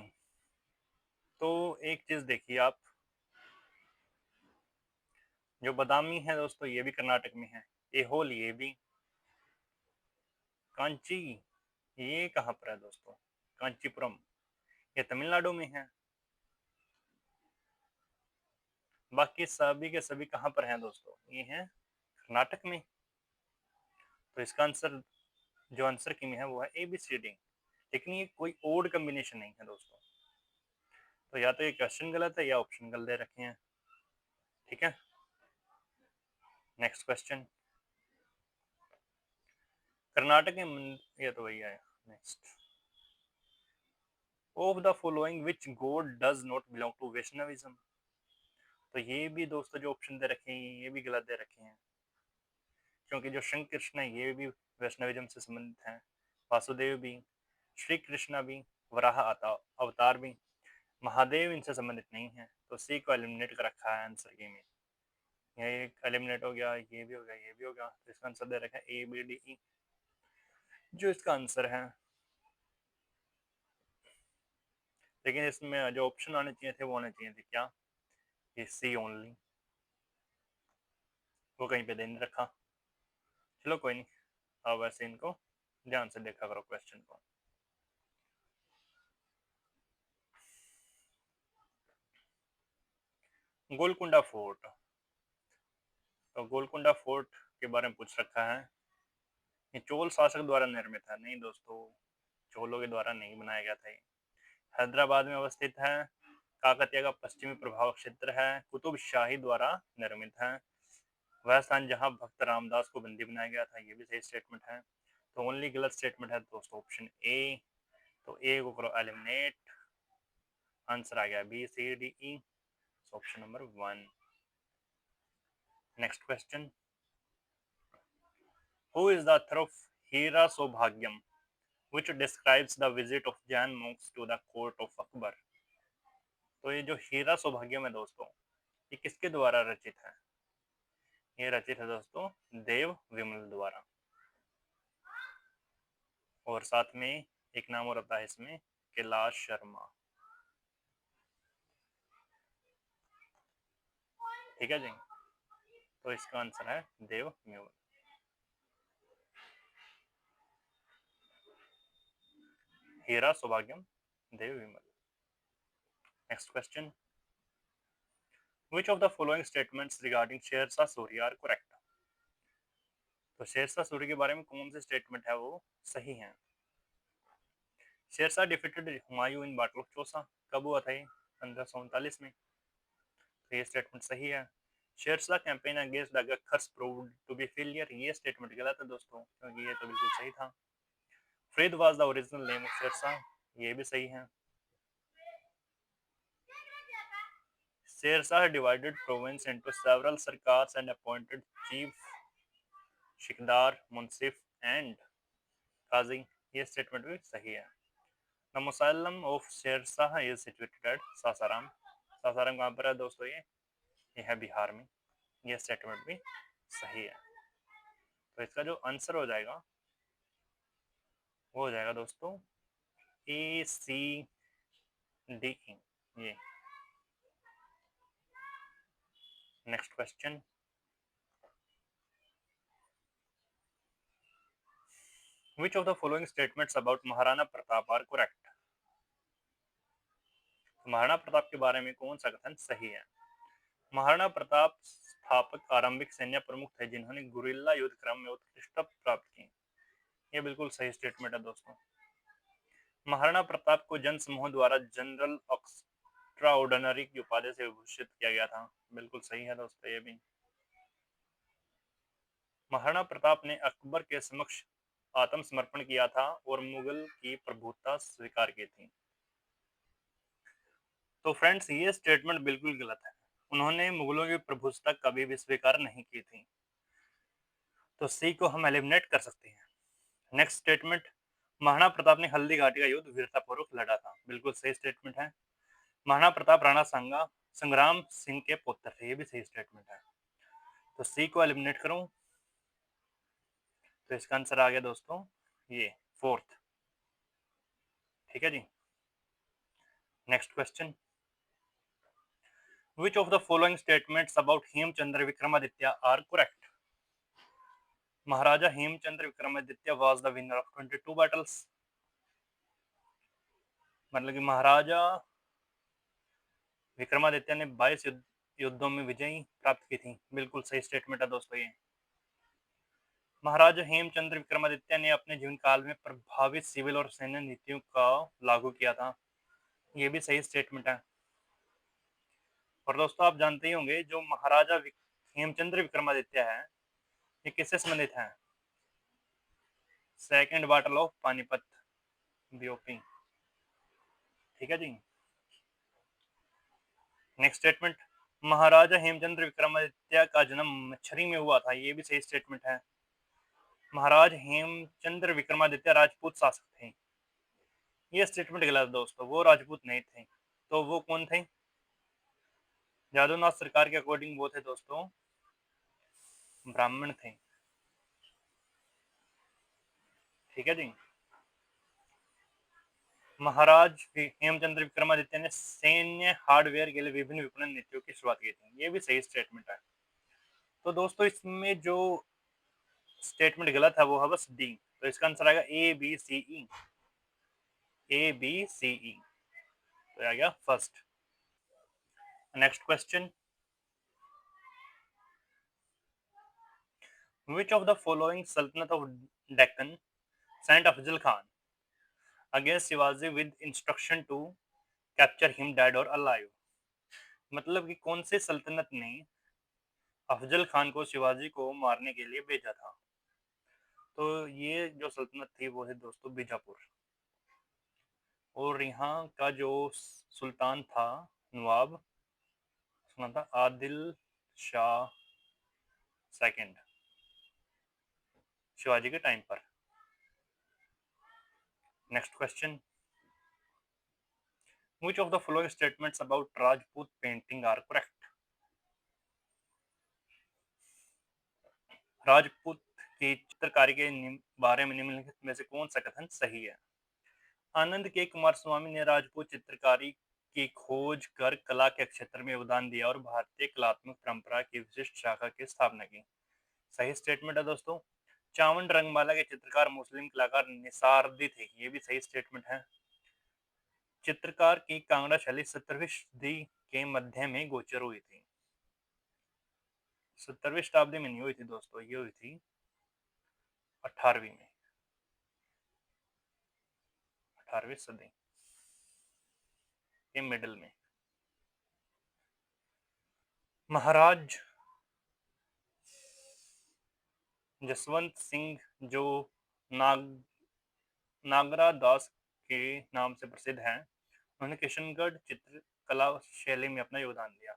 तो एक चीज देखिए आप, जो बादामी है दोस्तों, ये भी कर्नाटक में है। एहोल ये भी। कांची ये कहाँ पर है दोस्तों? कांचीपुरम ये तमिलनाडु में है। बाकी सभी के सभी कहाँ पर हैं दोस्तों? ये हैं कर्नाटक में। तो इसका आंसर, जो आंसर की में है, वो है ए बी सी डी। लेकिन ये कोई ओड कॉम्बिनेशन नहीं है दोस्तों। तो या तो ये क्वेश्चन गलत है या ऑप्शन गलत दे रखे हैं। ठीक है। Next question. कर्नाटक में, ये तो वही आया। Next. Of the following which god does not belong to Vaishnavism. तो ये भी दोस्तों जो ऑप्शन दे रखे हैं, ये भी गलत दे रखे हैं। क्योंकि जो श्री कृष्ण है, ये भी वैष्णविज्म से संबंधित हैं। वासुदेव भी, श्री कृष्णा भी, वराह अवतार भी, महादेव इनसे संबंधित नहीं है। तो सी को एलिमिनेट कर रखा है आंसर के में। ये एक एलिमिनेट हो गया, ये भी हो गया, ये भी हो गया। तो इसका आंसर दे रखा है ए बी डी ई। जो इसका आंसर है, लेकिन इसमें जो ऑप्शन आने चाहिए थे वो आने चाहिए थे क्या? ये सी ओनली, वो कहीं पे दे नहीं रखा। चलो कोई नहीं। अब वैसे इनको ध्यान से देखा करो क्वेश्चन को। गोलकुंडा फोर्ट। तो गोलकुंडा फोर्ट के बारे में पूछ रखा है। ये चोल शासक द्वारा निर्मित है? नहीं दोस्तों, चोलों के द्वारा नहीं बनाया गया था ये। हैदराबाद में अवस्थित है। काकतिया का पश्चिमी प्रभाव क्षेत्र है। कुतुब शाही द्वारा निर्मित है। वह स्थान जहां भक्त रामदास को बंदी बनाया गया था, ये भी सही स्टेटमेंट है। तो ओनली गलत स्टेटमेंट है दोस्तों ऑप्शन ए। तो ए को करो एलिमिनेट। आंसर आ गया B C D E, option number 1। Next question, who is the author of Hira Saubhagyam which describes the visit of Jain monks to the court of Akbar? तो ये जो हीरा सौभाग्यम है दोस्तों, ये किसके द्वारा रचित है? ये रचित है दोस्तों देव विमल द्वारा। और साथ में एक नाम और आता है इसमें, कैलाश शर्मा। ठीक है जी, तो इसका आंसर है Dev Vimal. Hira Saubhagyam Dev Vimal. Next question, which of the following statements regarding Sher Shah Suri are correct? तो शेरशाह सूरी के बारे में कौन से स्टेटमेंट है वो सही है? Shershah defeated Humayun in battle of Chausa, कब हुआ था ये? 1539 में। तो ये स्टेटमेंट सही है। Sher Shah campaign against the Gakhars proved to be failure, ये स्टेटमेंट गलत है दोस्तों, क्योंकि ये तो बिल्कुल सही था। Farid was the original name of Sher Shah, ये भी सही है। Sher Shah divided province into several sarkars and appointed chief shiqdar, munsif and qazi, ये स्टेटमेंट भी सही है। The mausoleum of Sher Shah is situated at Sasaram, Sasaram कहाँ पर है दोस्तों? ये है बिहार में, ये स्टेटमेंट भी सही है। तो इसका जो आंसर हो जाएगा वो हो जाएगा दोस्तों ए सी डी ई, ये। Next question, which of the following statements about Maharana Pratap are correct? Maharana Pratap के बारे में कौन सा कथन सही है? महाराणा प्रताप स्थापक आरंभिक सैन्य प्रमुख थे जिन्होंने गुरिल्ला युद्ध क्रम में उत्कृष्टता प्राप्त की, ये बिल्कुल सही स्टेटमेंट है दोस्तों। महाराणा प्रताप को जन समूह द्वारा जनरल एक्स्ट्रा ऑर्डिनरी की उपाधि से विभूषित किया गया था, बिल्कुल सही है दोस्तों ये भी। महाराणा प्रताप ने अकबर के समक्ष आत्मसमर्पण किया था और मुगल की प्रभुता स्वीकार की थी। तो फ्रेंड्स ये स्टेटमेंट बिल्कुल गलत है, उन्होंने मुगलों की प्रभुता कभी भी स्वीकार नहीं की थी। तो सी को हम एलिमिनेट कर सकते हैं। नेक्स्ट स्टेटमेंट, महाराणा प्रताप ने हल्दी घाटी का युद्ध वीरतापूर्वक लड़ा था, बिल्कुल सही स्टेटमेंट है। महाराणा प्रताप राणा संग्राम सिंह के पुत्र थे, ये भी सही स्टेटमेंट है। तो सी को एलिमिनेट करूं तो इसका आंसर आ गया दोस्तों ये 4th। ठीक है जी। Next question, which of the following statements about Hemchandra Vikramaditya are correct? Maharaja Hemchandra Vikramaditya was the winner of 22 battles, मतलब कि महाराजा विक्रमादित्य ने 22 युद्धों में विजय प्राप्त की थी, बिल्कुल सही स्टेटमेंट है दोस्तों ये। महाराजा हेमचंद्र विक्रमादित्य ने अपने जीवन काल में प्रभावित सिविल और सैन्य नीतियों का लागू किया था, ये भी सही स्टेटमेंट है। और दोस्तों आप जानते ही होंगे जो महाराजा हेमचंद्र विक्रमादित्य है ये किससे संबंधित है? Second battle of Panipat, BOP. ठीक है जी। नेक्स्ट स्टेटमेंट, महाराजा हेमचंद्र विक्रमादित्य का जन्म मच्छरी में हुआ था, ये भी सही स्टेटमेंट है। महाराज हेमचंद्र विक्रमादित्य राजपूत शासक थे, ये स्टेटमेंट गलत दोस्तों, वो राजपूत नहीं थे। तो वो कौन थे? जादूनाथ सरकार के अकॉर्डिंग वो थे दोस्तों ब्राह्मण थे। ठीक है जी। महाराज हेमचंद्र विक्रमादित्य ने सैन्य हार्डवेयर के लिए विभिन्न विपणन नीतियों की शुरुआत की थी, ये भी सही स्टेटमेंट है। तो दोस्तों इसमें जो स्टेटमेंट गलत है वो है बस डी, तो इसका आंसर आएगा ए B C E, A B C ई, तो आ गया first. Next question, which of the following Sultanate of Deccan sent Afzal Khan against Shivaji with instruction to capture him dead और अलाइव, मतलब कि कौन से सल्तनत ने अफजल खान को शिवाजी को मारने के लिए भेजा था। तो ये जो सल्तनत थी वो है दोस्तों बीजापुर, और यहाँ का जो सुल्तान था, नवाब, सुना था आदिल शाह सेकंड, शिवाजी के टाइम पर। Next question, which of the following statements about Rajput painting are correct. Rajput की चित्रकारी के बारे में निम्नलिखित में से कौन सा कथन सही है। आनंद के कुमार स्वामी ने राजपूत चित्रकारी की खोज कर कला के क्षेत्र में योगदान दिया और भारतीय कलात्मक परंपरा की विशिष्ट शाखा की स्थापना की। सही स्टेटमेंट है दोस्तों। चावंड रंगमाला के चित्रकार मुस्लिम कलाकार निसारदी थे, ये भी सही स्टेटमेंट है। चित्रकार की कांगड़ा शैली 17वीं सदी के मध्य में गोचर हुई थी। 17वीं शताब्दी में नहीं हुई थी दोस्तों, ये हुई थी 18वीं में, 18वीं सदी के मिडल में। महाराज जसवंत सिंह जो नाग नागरा दास के नाम से प्रसिद्ध हैं, उन्होंने किशनगढ़ चित्रकला शैली में अपना योगदान दिया।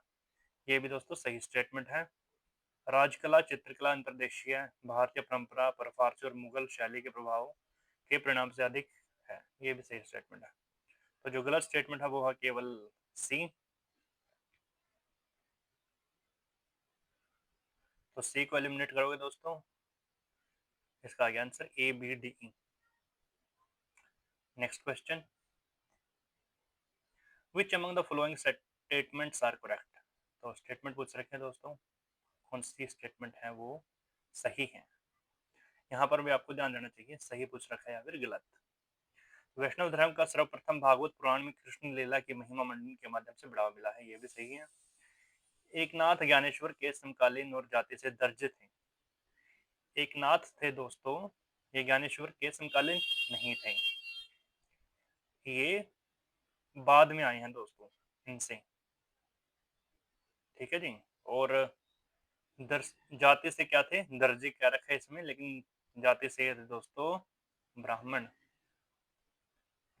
ये भी दोस्तों सही स्टेटमेंट है। राजकला चित्रकला अंतर्देशीय भारतीय परंपरा पर फारसी और मुगल शैली के प्रभाव के परिणाम से अधिक है, ये भी सही स्टेटमेंट है। तो जो गलत स्टेटमेंट है वो है केवल सी। तो सी को एलिमिनेट करोगे दोस्तों, इसका आगे answer A B D E. Next question, which among the following statements are correct. तो स्टेटमेंट पूछ रखे हैं दोस्तों, कौन सी स्टेटमेंट है वो सही है। यहाँ पर भी आपको ध्यान देना चाहिए, सही पूछ रखा है या फिर गलत। वैष्णव धर्म का सर्वप्रथम भागवत पुराण में कृष्ण लीला की महिमा मंडन के माध्यम से बढ़ावा मिला है, ये भी सही है। एकनाथ ज्ञानेश्वर के समकालीन और जाति से दर्ज थे। एकनाथ थे दोस्तों, ये ज्ञानेश्वर के समकालीन नहीं थे, ये बाद में आए हैं दोस्तों इनसे, ठीक है जी। और जाति से क्या थे, दर्जी क्या रखा है इसमें, लेकिन जाति से थे दोस्तों ब्राह्मण,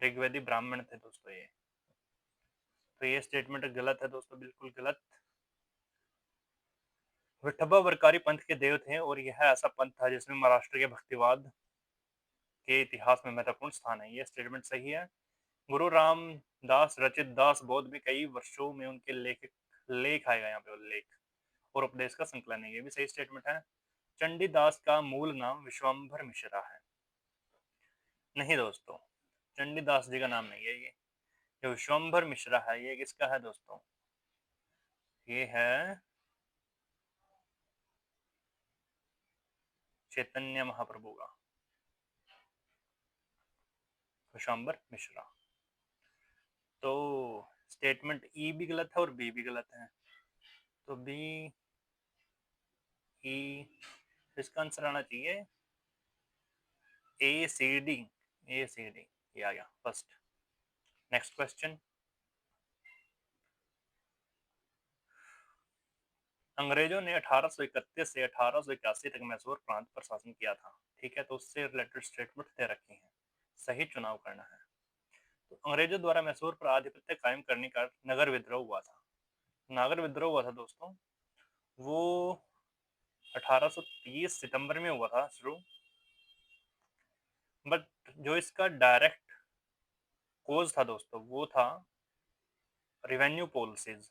ऋग्वेदी ब्राह्मण थे दोस्तों ये। तो ये स्टेटमेंट गलत है दोस्तों, बिल्कुल गलत। विठोबा वरकारी पंथ के देव थे और यह ऐसा पंथ था जिसमें महाराष्ट्र के भक्तिवाद के इतिहास में महत्वपूर्ण स्थान है, ये स्टेटमेंट सही है। गुरु रामदास रचित दास बोध में कई वर्षों में उनके लेख आएगा यहाँ पे, लेख और उपदेश का संकलन है, ये भी सही स्टेटमेंट है। चंडीदास का मूल नाम विश्वम्भर मिश्रा है। नहीं दोस्तों, चंडीदास जी का नाम नहीं है ये, जो विश्वम्भर मिश्रा है ये किसका है दोस्तों, ये है चैतन्य महाप्रभु का, विश्वम्भर मिश्रा। तो स्टेटमेंट ई भी गलत है और बी भी गलत है, तो बी ई, इसका आंसर आना चाहिए ए सी डी, ए सी डी, ये आ गया फर्स्ट। नेक्स्ट क्वेश्चन, अंग्रेजों ने 1831 से 1881 तक मैसूर प्रांत पर शासन किया था, ठीक है। तो उससे रिलेटेड स्टेटमेंट दे रखी हैं, सही चुनाव करना है। तो अंग्रेजों द्वारा मैसूर पर आधिपत्य कायम करने का नगर विद्रोह हुआ था। नागर विद्रोह हुआ था दोस्तों, वो 1830 सितंबर में हुआ था शुरू, बट जो इसका डायरेक्ट कोज था दोस्तों वो था रिवेन्यू पॉलिसीज,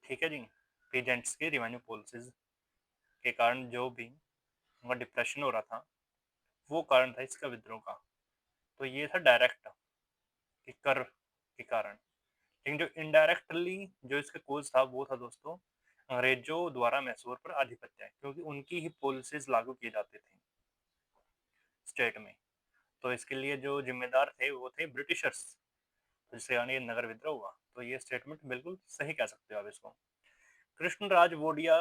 ठीक है जी। पीजेंट्स की रिवेन्यू पॉलिसीज के कारण जो भी उनका डिप्रेशन हो रहा था, वो कारण था इसका विद्रोह का। तो ये था डायरेक्ट कि कर के कारण, लेकिन जो इनडायरेक्टली जो इसका कोज था वो था दोस्तों अंग्रेजों द्वारा मैसूर पर आधिपत्य, क्योंकि उनकी ही पॉलिसीज लागू की जाती थी स्टेट में। तो इसके लिए जो जिम्मेदार थे वो थे ब्रिटिशर्स, जिससे यानी नगर विद्रोह हुआ। तो ये स्टेटमेंट बिल्कुल सही कह सकते हो आप इसको। कृष्णराज वोडिया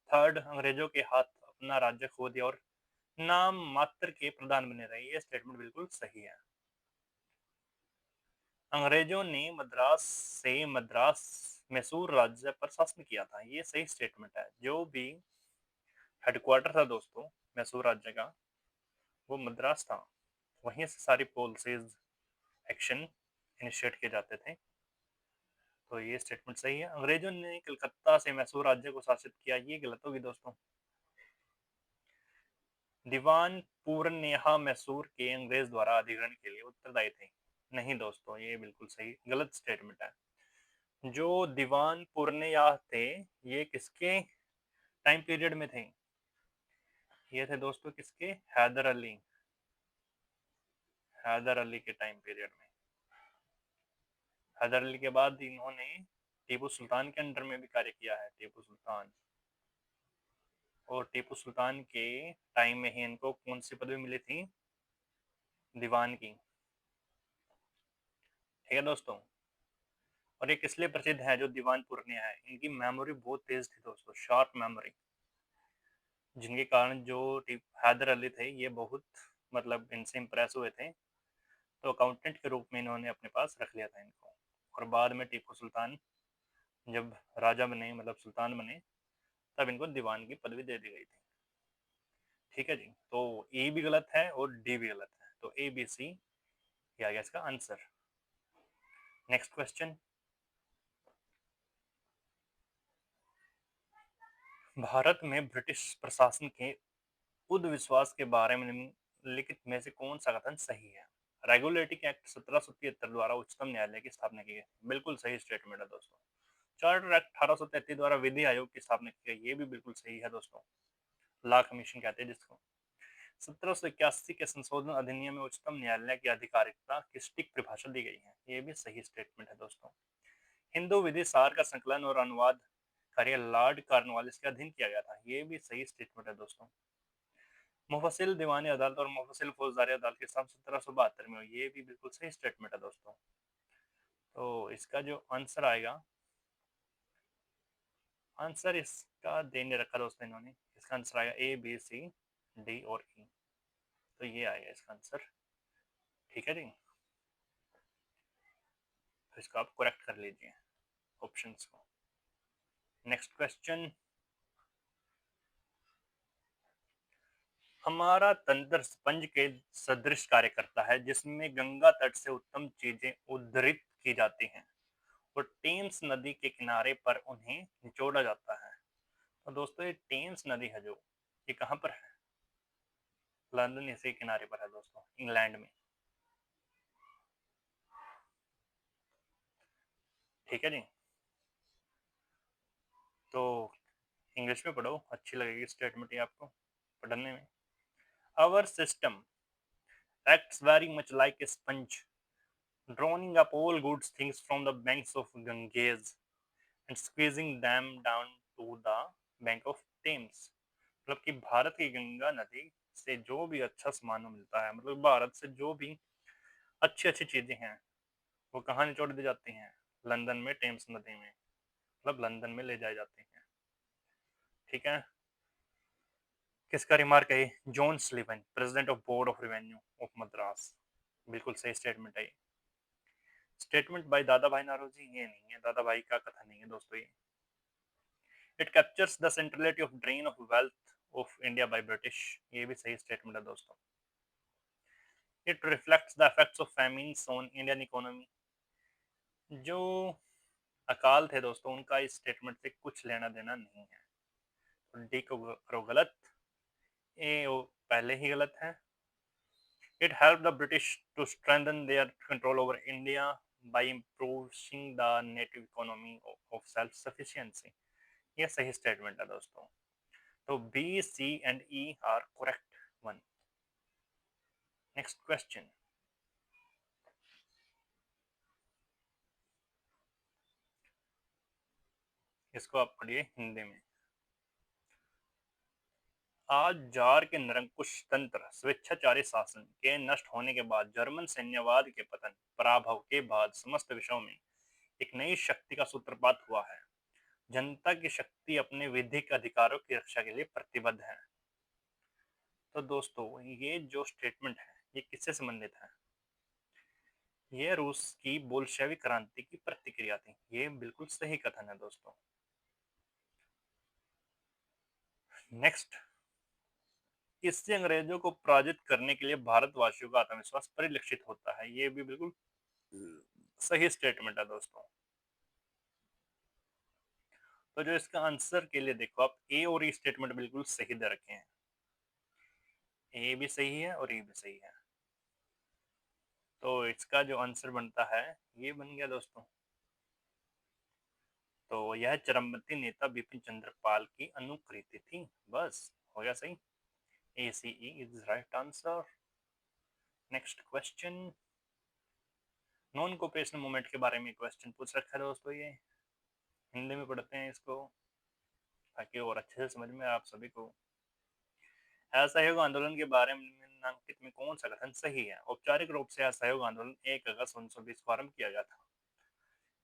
थर्ड अंग्रेजों के हाथ अपना राज्य खो दिया और नाम मात्र के प्रधान बने रहे, ये स्टेटमेंट बिल्कुल सही है। अंग्रेजों ने मद्रास मैसूर राज्य पर शासन किया था। ये सही स्टेटमेंट है। जो भी हेडक्वार्टर था दोस्तों मैसूर राज्य का, वो मद्रास था। वहीं से सारी पॉलिसीज एक्शन इनिशिएट किए जाते थे। तो ये स्टेटमेंट सही है। अंग्रेजों ने कलकत्ता से मैसूर राज्य को शासित किया, ये गलत होगी दोस्तों। दीवान पूर्णिया मैसूर के अंग्रेज द्वारा अधिग्रहण के लिए उत्तरदायी थे। नहीं दोस्तों, ये बिल्कुल सही गलत स्टेटमेंट है। जो दीवान पूर्णिया थे, ये किसके टाइम पीरियड में थे? ये थे दोस्तों किसके? हैदर अली के टाइम पीरियड में। हैदर अली के बाद इन्होंने टीपू सुल्तान के अंडर में भी कार्य किया है। टीपू सुल्तान, और टीपू सुल्तान के टाइम में ही इनको कौन सी पदवी मिली थी? दीवान की। ठीक है दोस्तों। और ये किस लिए प्रसिद्ध है जो दीवान पूर्णिया है? इनकी मेमोरी बहुत तेज थी दोस्तों, शार्प मेमोरी, जिनके कारण जो हैदर अली थे ये बहुत मतलब इनसे इम्प्रेस हुए थे। तो अकाउंटेंट के रूप में इन्होंने अपने पास रख लिया था इनको। और बाद में टीपू सुल्तान जब राजा बने, मतलब सुल्तान बने, तब इनको दीवान की पदवी दे दी गई थी। ठीक है जी। तो ए भी गलत है और डी भी गलत है, तो ए बी सी ये आ गया इसका आंसर। Next question. भारत में ब्रिटिश प्रशासन के उद विश्वास के बारे में निम्नलिखित में से कौन सा कथन सही है? रेगुलेटिंग एक्ट 1773 द्वारा उच्चतम न्यायालय की स्थापना की गई। बिल्कुल सही स्टेटमेंट है दोस्तों। चार्टर एक्ट 1833 द्वारा विधि आयोग की स्थापना की गई। ये भी बिल्कुल सही है दोस्तों। लॉ कमीशन कहते हैं जिसको। 1781 के संशोधन अधिनियम में उच्चतम न्यायालय की आधिकारिकता की सटीक परिभाषा दी गई है। ये भी सही स्टेटमेंट है दोस्तों। हिंदू विधि सार का संकलन और अनुवाद कार्य लॉर्ड कॉर्नवालिस के अधीन किया गया था। ये भी सही स्टेटमेंट है दोस्तों। मुफस्सिल दीवानी अदालत और मुफस्सिल फौजदारी अदालत की स्थापना 1772 में हुई। ये भी बिल्कुल सही स्टेटमेंट है दोस्तों। तो इसका जो आंसर आएगा, आंसर इसका दे नहीं रखा दोस्तों इन्होंने। इसका आंसर आएगा ए बी सी डी और ई। तो ये आएगा इसका आंसर। ठीक है जी। तो इसको आप करेक्ट कर लीजिए ऑप्शंस को। Next question. हमारा तंत्र स्पंज के सदृश कार्य करता है जिसमें गंगा तट से उत्तम चीजें उद्धृत की जाती हैं और टेम्स नदी के किनारे पर उन्हें निचोड़ा जाता है। तो दोस्तों ये टेम्स नदी है जो, ये कहाँ पर है? लंदन इसी किनारे पर है दोस्तों, इंग्लैंड में। ठीक है जी। तो इंग्लिश में पढ़ो, अच्छी लगेगी स्टेटमेंट ये आपको पढ़ने में। Our system acts very much like a sponge, drawing up all good things from the banks of Ganges and squeezing them down to the bank of Thames। मतलब कि भारत की गंगा नदी से जो भी अच्छा सामान मिलता है, मतलब भारत से जो भी अच्छी अच्छी चीजें हैं, वो कहाँ निचोड़ दी जाती हैं? लंदन में, टेम्स नदी में, मतलब लंदन में ले जाए जाते हैं। ठीक है। किसका रिमार्क है? John Sullivan, president of board of revenue of Madras. बिल्कुल सही स्टेटमेंट है। स्टेटमेंट बाय दादा भाई नौरोजी ये नहीं है, दादा भाई का कथन नहीं है दोस्तों ये। It captures the centrality of drain of wealth of India by British. ये भी सही स्टेटमेंट है दोस्तों। It reflects the effects of famines on Indian economy. जो अकाल थे दोस्तों, उनका इस स्टेटमेंट से कुछ लेना देना नहीं है। तो डी को करो गलत, ए पहले ही गलत है। It helped the British to strengthen their control over India by improving the native economy of self-sufficiency। ये सही स्टेटमेंट है दोस्तों। तो B C and E are correct one. Next question. इसको आप पढ़िए हिंदी में। आज जार के निरंकुश तंत्र स्वेच्छाचारी शासन के नष्ट होने के बाद जर्मन सैन्यवाद के पतन पराभव के बाद समस्त विषयों में एक नई शक्ति का सूत्रपात हुआ है। जनता की शक्ति अपने विधिक अधिकारों की रक्षा के लिए प्रतिबद्ध है। तो दोस्तों ये जो स्टेटमेंट है ये किससे संबंधित है? ये रूस की बोल्शेविक क्रांति की प्रतिक्रिया थी। ये बिल्कुल सही कथन है दोस्तों। नेक्स्ट, इससे अंग्रेजों को पराजित करने के लिए भारतवासियों का आत्मविश्वास परिलक्षित होता है। ये भी बिल्कुल सही स्टेटमेंट है दोस्तों। तो जो इसका आंसर के लिए देखो आप, ए और ई स्टेटमेंट बिल्कुल सही दे रखे हैं। ए भी सही है और ई भी सही है। तो इसका जो आंसर बनता है ये बन गया दोस्तों। तो यह चरमपंथी नेता बिपिन चंद्र पाल की अनुकृति थी। बस हो गया सही। A C E is right answer. Next question, non cooperation movement के बारे में क्वेश्चन पूछ रखा है दोस्तों। ये हिंदी में पढ़ते हैं इसको ताकि और अच्छे से समझ में आप सभी को। असहयोग आंदोलन के बारे में निम्नलिखित में कौन सा कथन सही है? औपचारिक रूप से असहयोग आंदोलन 1 अगस्त 1920 को आरंभ किया गया था।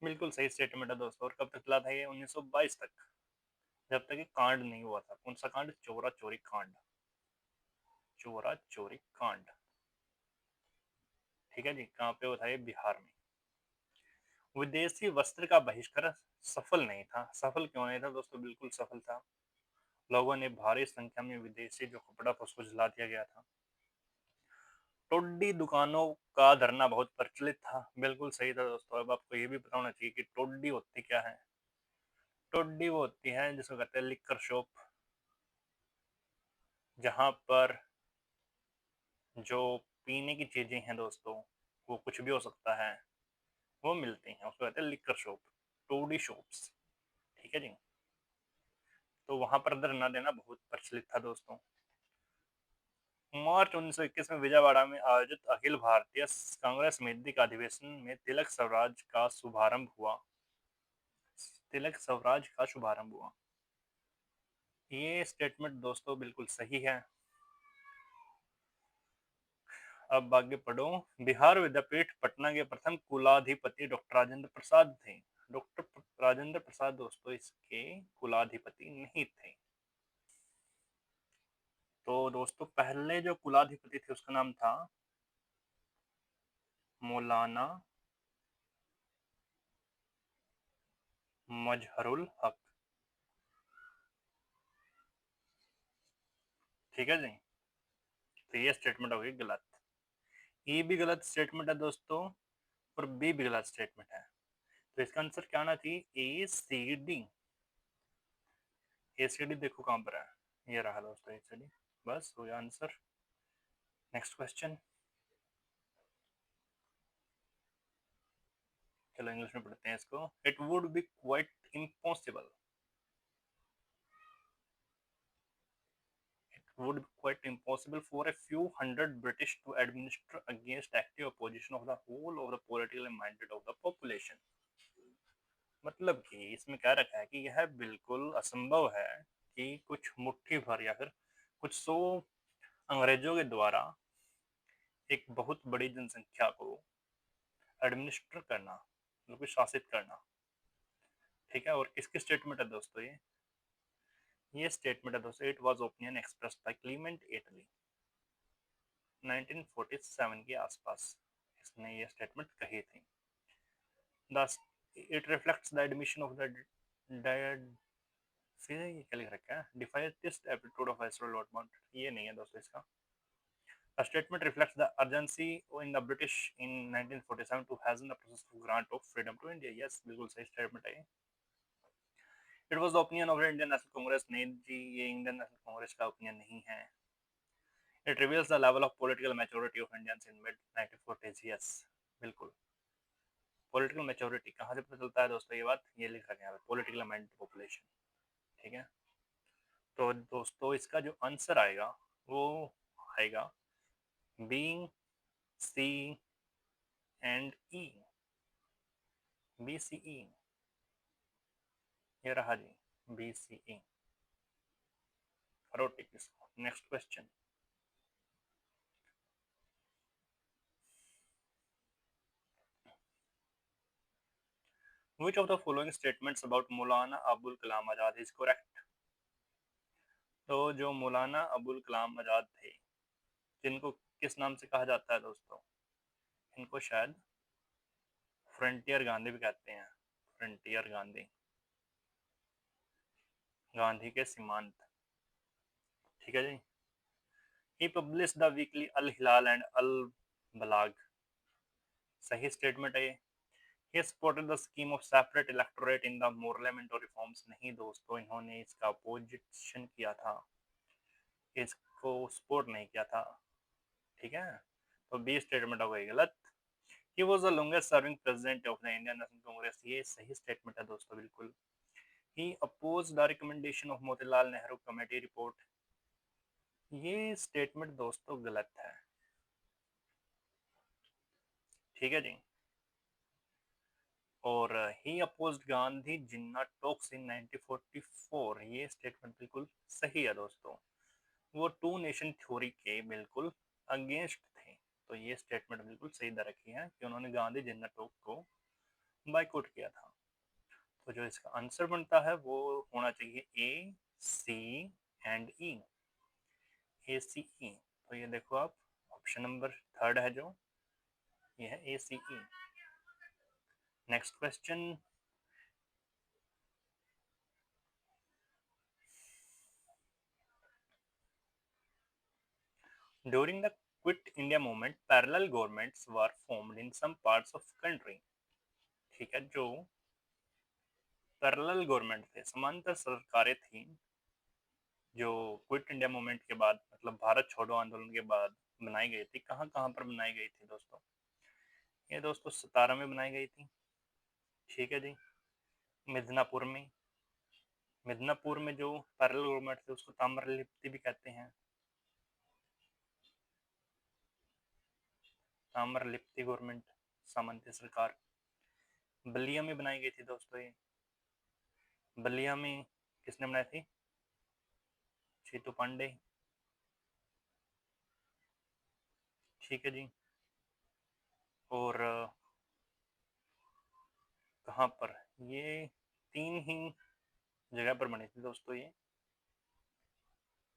बिल्कुल सही स्टेटमेंट है दोस्तों। और कब तक चला था ये? 1922 तक, जब तक ये कांड नहीं हुआ था। कौन सा कांड? चोरा चोरी कांड। चोरा चोरी कांड। ठीक है जी। कहाँ पे हुआ था ये? बिहार में। विदेशी वस्त्र का बहिष्कार सफल नहीं था। सफल क्यों नहीं था दोस्तों? बिल्कुल सफल था। लोगों ने भारी संख्या में विदेशी जो कपड़ा था उसको जला दिया गया था। टोडी दुकानों का धरना बहुत प्रचलित था। बिल्कुल सही था दोस्तों। अब आपको ये भी पता होना चाहिए कि टोडी होती क्या है। टोडी वो होती है जिसको कहते हैं लिक्कर शॉप, जहां पर जो पीने की चीजें हैं दोस्तों, वो कुछ भी हो सकता है, वो मिलती हैं। उसको कहते हैं लिक्कर शॉप, टोडी शॉप्स। ठीक है जी। तो वहां पर धरना देना बहुत प्रचलित था दोस्तों। मार्च 1921 में विजयवाड़ा में आयोजित अखिल भारतीय कांग्रेस समिति के अधिवेशन में तिलक स्वराज का शुभारंभ हुआ। तिलक स्वराज का शुभारंभ हुआ। ये स्टेटमेंट दोस्तों बिल्कुल सही है। अब आगे पढ़ो। बिहार विद्यापीठ पटना के प्रथम कुलाधिपति डॉक्टर राजेंद्र प्रसाद थे। डॉक्टर राजेंद्र प्रसाद दोस्तों इसके कुलाधिपति नहीं थे। तो दोस्तों पहले जो कुलाधिपति थे उसका नाम था मौलाना मजहरुल हक। ठीक है जी। तो ये स्टेटमेंट हो गई गलत। ए भी गलत स्टेटमेंट है दोस्तों और बी भी गलत स्टेटमेंट है। तो इसका आंसर क्या आना चाहिए? ए सी डी। ए सी डी देखो कहां पर है। ये रहा दोस्तों ए सी डी। बस हो गया आंसर। Next question. चलो इंग्लिश में पढ़ते हैं इसको। It would be quite impossible. It would be quite impossible for a few hundred British to administer against active opposition of the whole of the politically minded of the population। मतलब कि इसमें क्या रखा है कि यह बिल्कुल असंभव है कि कुछ मुट्ठी भर या फिर कुछ सौ अंग्रेजों के द्वारा एक बहुत बड़ी जनसंख्या को एडमिनिस्टर करना, मतलब शासित करना। ठीक है। और किसकी स्टेटमेंट है दोस्तों? ये स्टेटमेंट है दोस्तों। It was opinion expressed by Clement Attlee 1947 के आसपास इसने ये स्टेटमेंट कही थी। Thus, it reflects the admission of the dead। फिर ये क्या लिख रखा है? Defeatist aptitude of astro Lord Mount. ये नहीं है दोस्तों इसका। The statement reflects the urgency in the British in 1947 to hasten the process of grant of freedom to India। Yes, बिल्कुल सही स्टेटमेंट है। It was the opinion of the Indian National Congress। नहीं जी, ये इंडियन नेशनल कांग्रेस का opinion नहीं है। It reveals the level of political maturity of Indians in mid 1940s। Yes, बिल्कुल। Political maturity कहाँ से पता चलता है दोस्तों? ये बात ये लिख रखा है पॉलिटिकल माइंड पॉपुलेशन। ठीक है। तो दोस्तों इसका जो आंसर आएगा वो आएगा B, C and E. B C E. ये रहा जी, बी सी ई। करो टिक इसको। Next question. Which of the following statements about Maulana Abul Kalam Azad is correct? तो जो मौलाना अबुल कलाम आजाद थे, जिनको किस नाम से कहा जाता है दोस्तों? इनको शायद फ्रंटियर गांधी भी कहते हैं, फ्रंटियर गांधी, गांधी के सीमांत। ठीक है जी। He publish the weekly Al Hilal and Al Balagh, सही स्टेटमेंट है ये। He supported the scheme of separate electorate in the Parliamentary reforms, नहीं दोस्तों, इन्होंने इसका अपोजिशन किया था, इसको सपोर्ट नहीं किया था। ठीक है, तो बी स्टेटमेंट हो गई गलत। He was the longest serving president of the Indian National Congress, ये सही स्टेटमेंट है दोस्तों बिल्कुल। He opposed the recommendation of Motilal Nehru Committee report, ये स्टेटमेंट दोस्तों गलत है। ठीक है जी। और he opposed Gandhi Jinnah talks in 1944, ये स्टेटमेंट बिल्कुल सही है दोस्तों। वो टू नेशन थ्योरी के बिल्कुल अगेंस्ट थे, तो ये स्टेटमेंट बिल्कुल सही दे रखी है कि उन्होंने गांधी जिन्ना टॉक को बाइकआउट किया था। तो जो इसका आंसर बनता है वो होना चाहिए ए, सी एंड ई, ए सी ई। तो ये देखो आप, ऑप्शन नंबर थर्ड है जो, ये है A C E. Next question, during the Quit India movement, parallel governments were formed in some parts of country। ठीक है, जो पैरेलल गवर्नमेंट थे, समांतर सरकारें थी, जो क्विट इंडिया मूवमेंट के बाद, मतलब भारत छोड़ो आंदोलन के बाद बनाई गई थी। कहाँ कहाँ पर बनाई गई थी दोस्तों? ये दोस्तों सतारा में बनाई गई थी। ठीक है जी। मिदनापुर में, मिदनापुर में जो पैरेलल गवर्नमेंट थे उसको ताम्रलिप्ति भी कहते हैं, ताम्रलिप्ति गवर्नमेंट, सामंती सरकार। बलिया में बनाई गई थी दोस्तों ये, बलिया में किसने बनाई थी? चीतू पांडे। ठीक है जी। और कहाँ पर, ये तीन ही जगह पर बनी थी दोस्तों ये,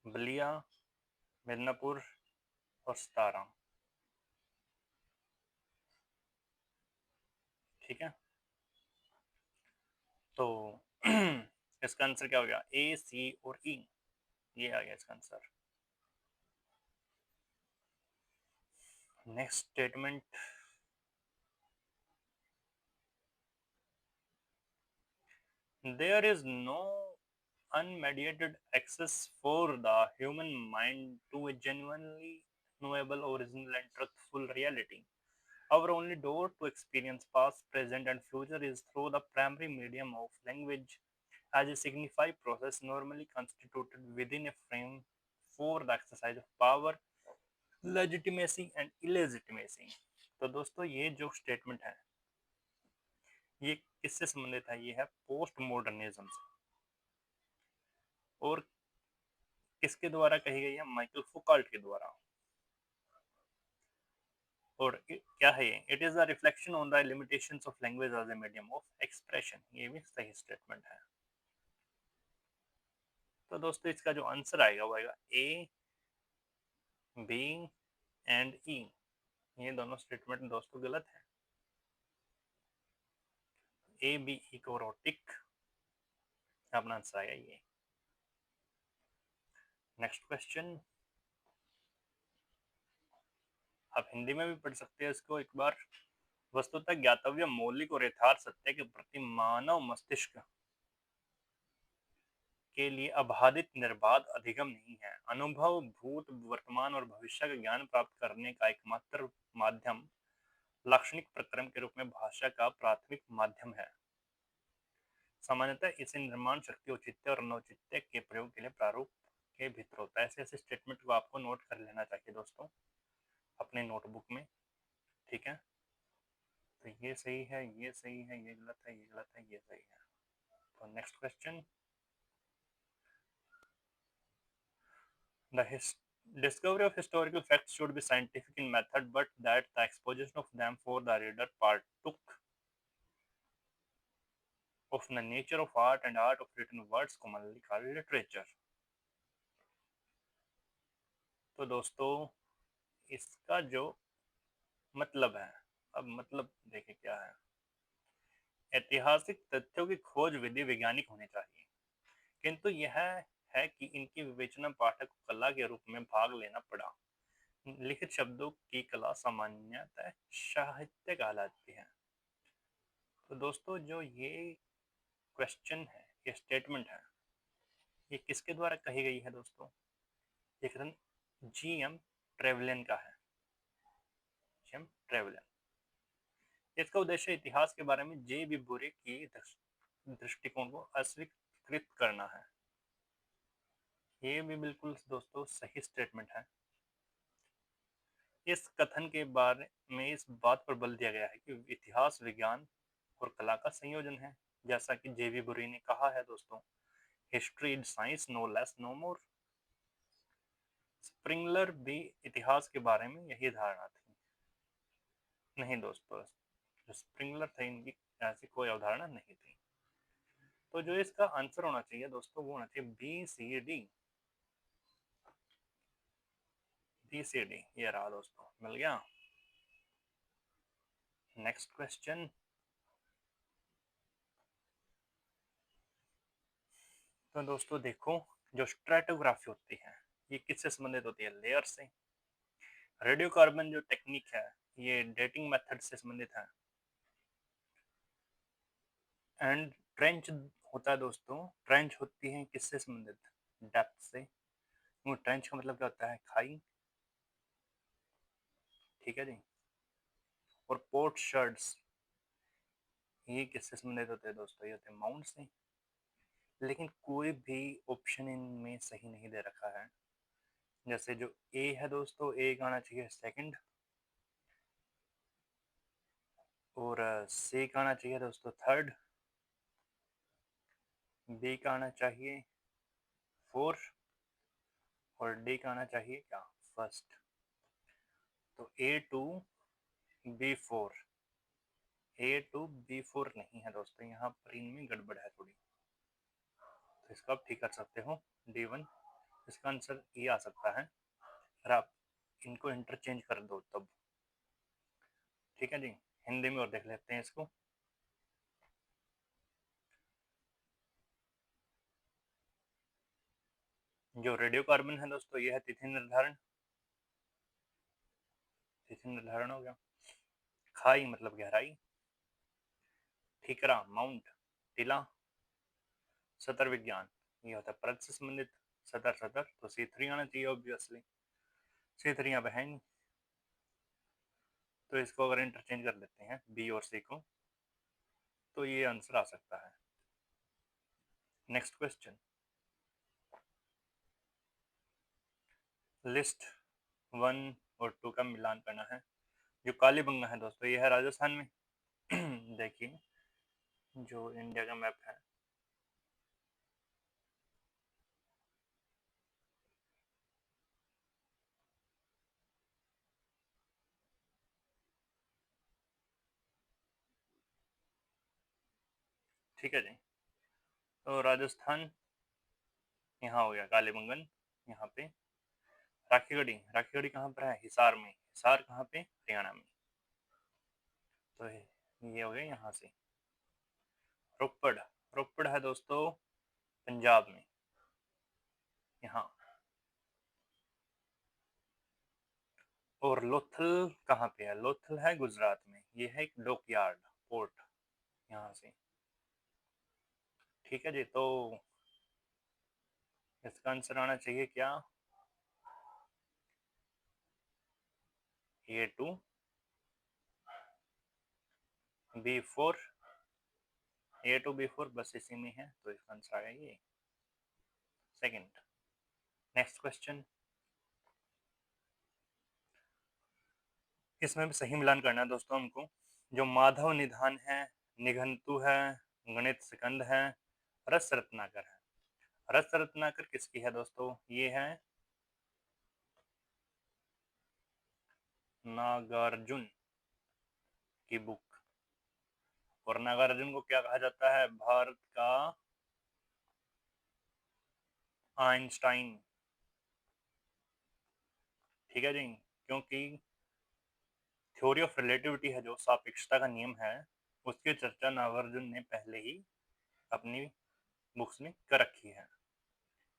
बलिया, मिदनापुर और सतारा। ठीक है, तो इसका आंसर क्या हो गया? ए, सी और ई, ये आ गया इसका answer. Next statement, there is no unmediated access for the human mind to a genuinely knowable, original and truthful reality. Our only door to experience past, present and future is through the primary medium of language as a signified process normally constituted within a frame for the exercise of power, legitimacy and illegitimacy। तो दोस्तों ये जो statement है ये किससे संबंधित है? ये है पोस्ट मॉडर्निज्म से, और किसके द्वारा कही गई है? माइकल फुकाल्ट के द्वारा। और क्या है ये? It is a reflection on the limitations of language as a medium of expression, ये भी सही स्टेटमेंट है। तो दोस्तों इसका जो आंसर आएगा वो आएगा ए, बी एंड ई, ये दोनों स्टेटमेंट दोस्तों गलत है। ए, बी, ई को और टिक, अपना आंसर आएगा ये। नेक्स्ट क्वेश्चन, आप हिंदी में भी पढ़ सकते हैं इसको एक बार। वस्तुतः ज्ञातव्य, मौलिक और यथार्थ सत्य के प्रति मानव मस्तिष्क के लिए अबाधित निर्बाध अधिगम नहीं है। अनुभव, भूत, वर्तमान और भविष्य का ज्ञान प्राप्त करने का एकमात्र माध्यम लाक्षणिक प्रक्रम के रूप में भाषा का प्राथमिक माध्यम है। सामान्यतः इसे निर्माण शक्ति, औचित्य और अनौचित्य के प्रयोग के लिए प्रारूप के भीतर होता है। ऐसे ऐसे स्टेटमेंट को आपको नोट कर लेना चाहिए दोस्तों अपने नोटबुक में। ठीक है, तो ये सही है, ये सही है, ये गलत है, ये गलत है, ये सही है। तो next question, the discovery of historical facts should be scientific in method, but that the exposition of them for the reader partook of the nature of art and art of written words commonly called literature। तो दोस्तों इसका जो मतलब है, अब मतलब देखिए क्या है। ऐतिहासिक तथ्यों की खोज विधि वैज्ञानिक होनी चाहिए, किंतु यह है कि इनकी विवेचना पाठक को कला के रूप में भाग लेना पड़ा। लिखित शब्दों की कला सामान्यतः साहित्य कहलाती है। तो दोस्तों जो ये क्वेश्चन है, ये स्टेटमेंट है, ये किसके द्वारा कही गई है दोस्तों? ये कथन जी.एम. ट्रेवलियन का है। जी.एम. ट्रेवलियन। इसका उद्देश्य इतिहास के बारे में जे बी बुरे की दृष्टिकोण को अस्वीकृत करना है। ये भी बिल्कुल दोस्तों सही स्टेटमेंट है। इस कथन के बारे में इस बात पर बल दिया गया है कि इतिहास विज्ञान और कला का संयोजन है, जैसा कि जे बी बुरी ने कहा है दोस्तों, history is science no less no more. स्प्रिंगलर भी इतिहास के बारे में यही धारणा थी। नहीं दोस्तों, जो स्प्रिंगलर थे इनकी ऐसी कोई अवधारणा नहीं थी। तो जो इसका आंसर होना चाहिए दोस्तों वो होना चाहिए B C D. B C D ये रहा दोस्तों, मिल गया। Next question. तो दोस्तों देखो, जो स्ट्रेटोग्राफी होती है ये किससे संबंधित होती है? लेयर से। रेडियोकार्बन जो टेक्निक है ये डेटिंग मेथड से संबंधित है। एंड ट्रेंच होता है दोस्तों, ट्रेंच होती है किससे संबंधित? डेप्थ से। वो ट्रेंच का मतलब क्या होता है? खाई। ठीक है जी। और पोर्ट शर्ट्स ये किससे संबंधित होते हैं दोस्तों? ये होते हैं माउंट से। लेकिन कोई भी ऑप्शन इनमें सही नहीं दे रखा है। जैसे जो ए है दोस्तों, ए का आना चाहिए सेकंड, और सी का आना चाहिए दोस्तों थर्ड, बी का आना चाहिए फोर्थ, और डी का आना चाहिए क्या? फर्स्ट। तो A2 B4, A2 B4 नहीं है दोस्तों, यहाँ पर इनमें गड़बड़ है थोड़ी। तो इसको आप ठीक कर सकते हो, D1। इसका आंसर ये आ सकता है, अगर आप इनको इंटरचेंज कर दो तब। ठीक है जी। हिंदी में और देख लेते हैं इसको। जो रेडियो कार्बन है दोस्तों ये है तिथि निर्धारण। तिथि निर्धारण हो गया। खाई मतलब गहराई। ठीकरा माउंट, टीला। सतर विज्ञान ये होता है परत से संबंधित। सतर सतर तो C3 आना चाहिए ऑब्वियसली। C3 यहाँ पे है नहीं, तो इसको अगर इंटरचेंज कर लेते हैं बी और सी को, तो ये आंसर आ सकता है। Next question. लिस्ट 1 और 2 का मिलान करना है। जो कालीबंगा है दोस्तों ये है राजस्थान में। देखिए जो इंडिया का मैप है, ठीक है जी। तो राजस्थान यहाँ हो गया, कालीबंगन यहाँ पे। राखीगढ़ी, राखीगढ़ी कहाँ पर है? हिसार में। हिसार कहाँ पे? हरियाणा में। तो ये हो गया यहाँ से। रोपड़, रोपड़ है दोस्तों पंजाब में, यहाँ। और लोथल कहाँ पे है? लोथल है गुजरात में। ये है एक डॉकयार्ड, पोर्ट, यहाँ से। ठीक है जी। तो इसका आंसर आना चाहिए क्या? A2 B4, A2 B4 बस इसी में है, तो इसका आंसर आएगा ये सेकंड। Next question. इसमें भी सही मिलान करना है दोस्तों हमको। जो माधव निधान है, निघंटु है, गणित स्कंद है, रस रत्नाकर है। रस रत्नाकर किसकी है दोस्तों? ये है नागार्जुन की बुक। और नागार्जुन को क्या कहा जाता है? भारत का आइंस्टाइन। ठीक है जी। क्योंकि थ्योरी ऑफ रिलेटिविटी है जो सापेक्षता का नियम है, उसकी चर्चा नागार्जुन ने पहले ही अपनी बुक्स में कर रखी है,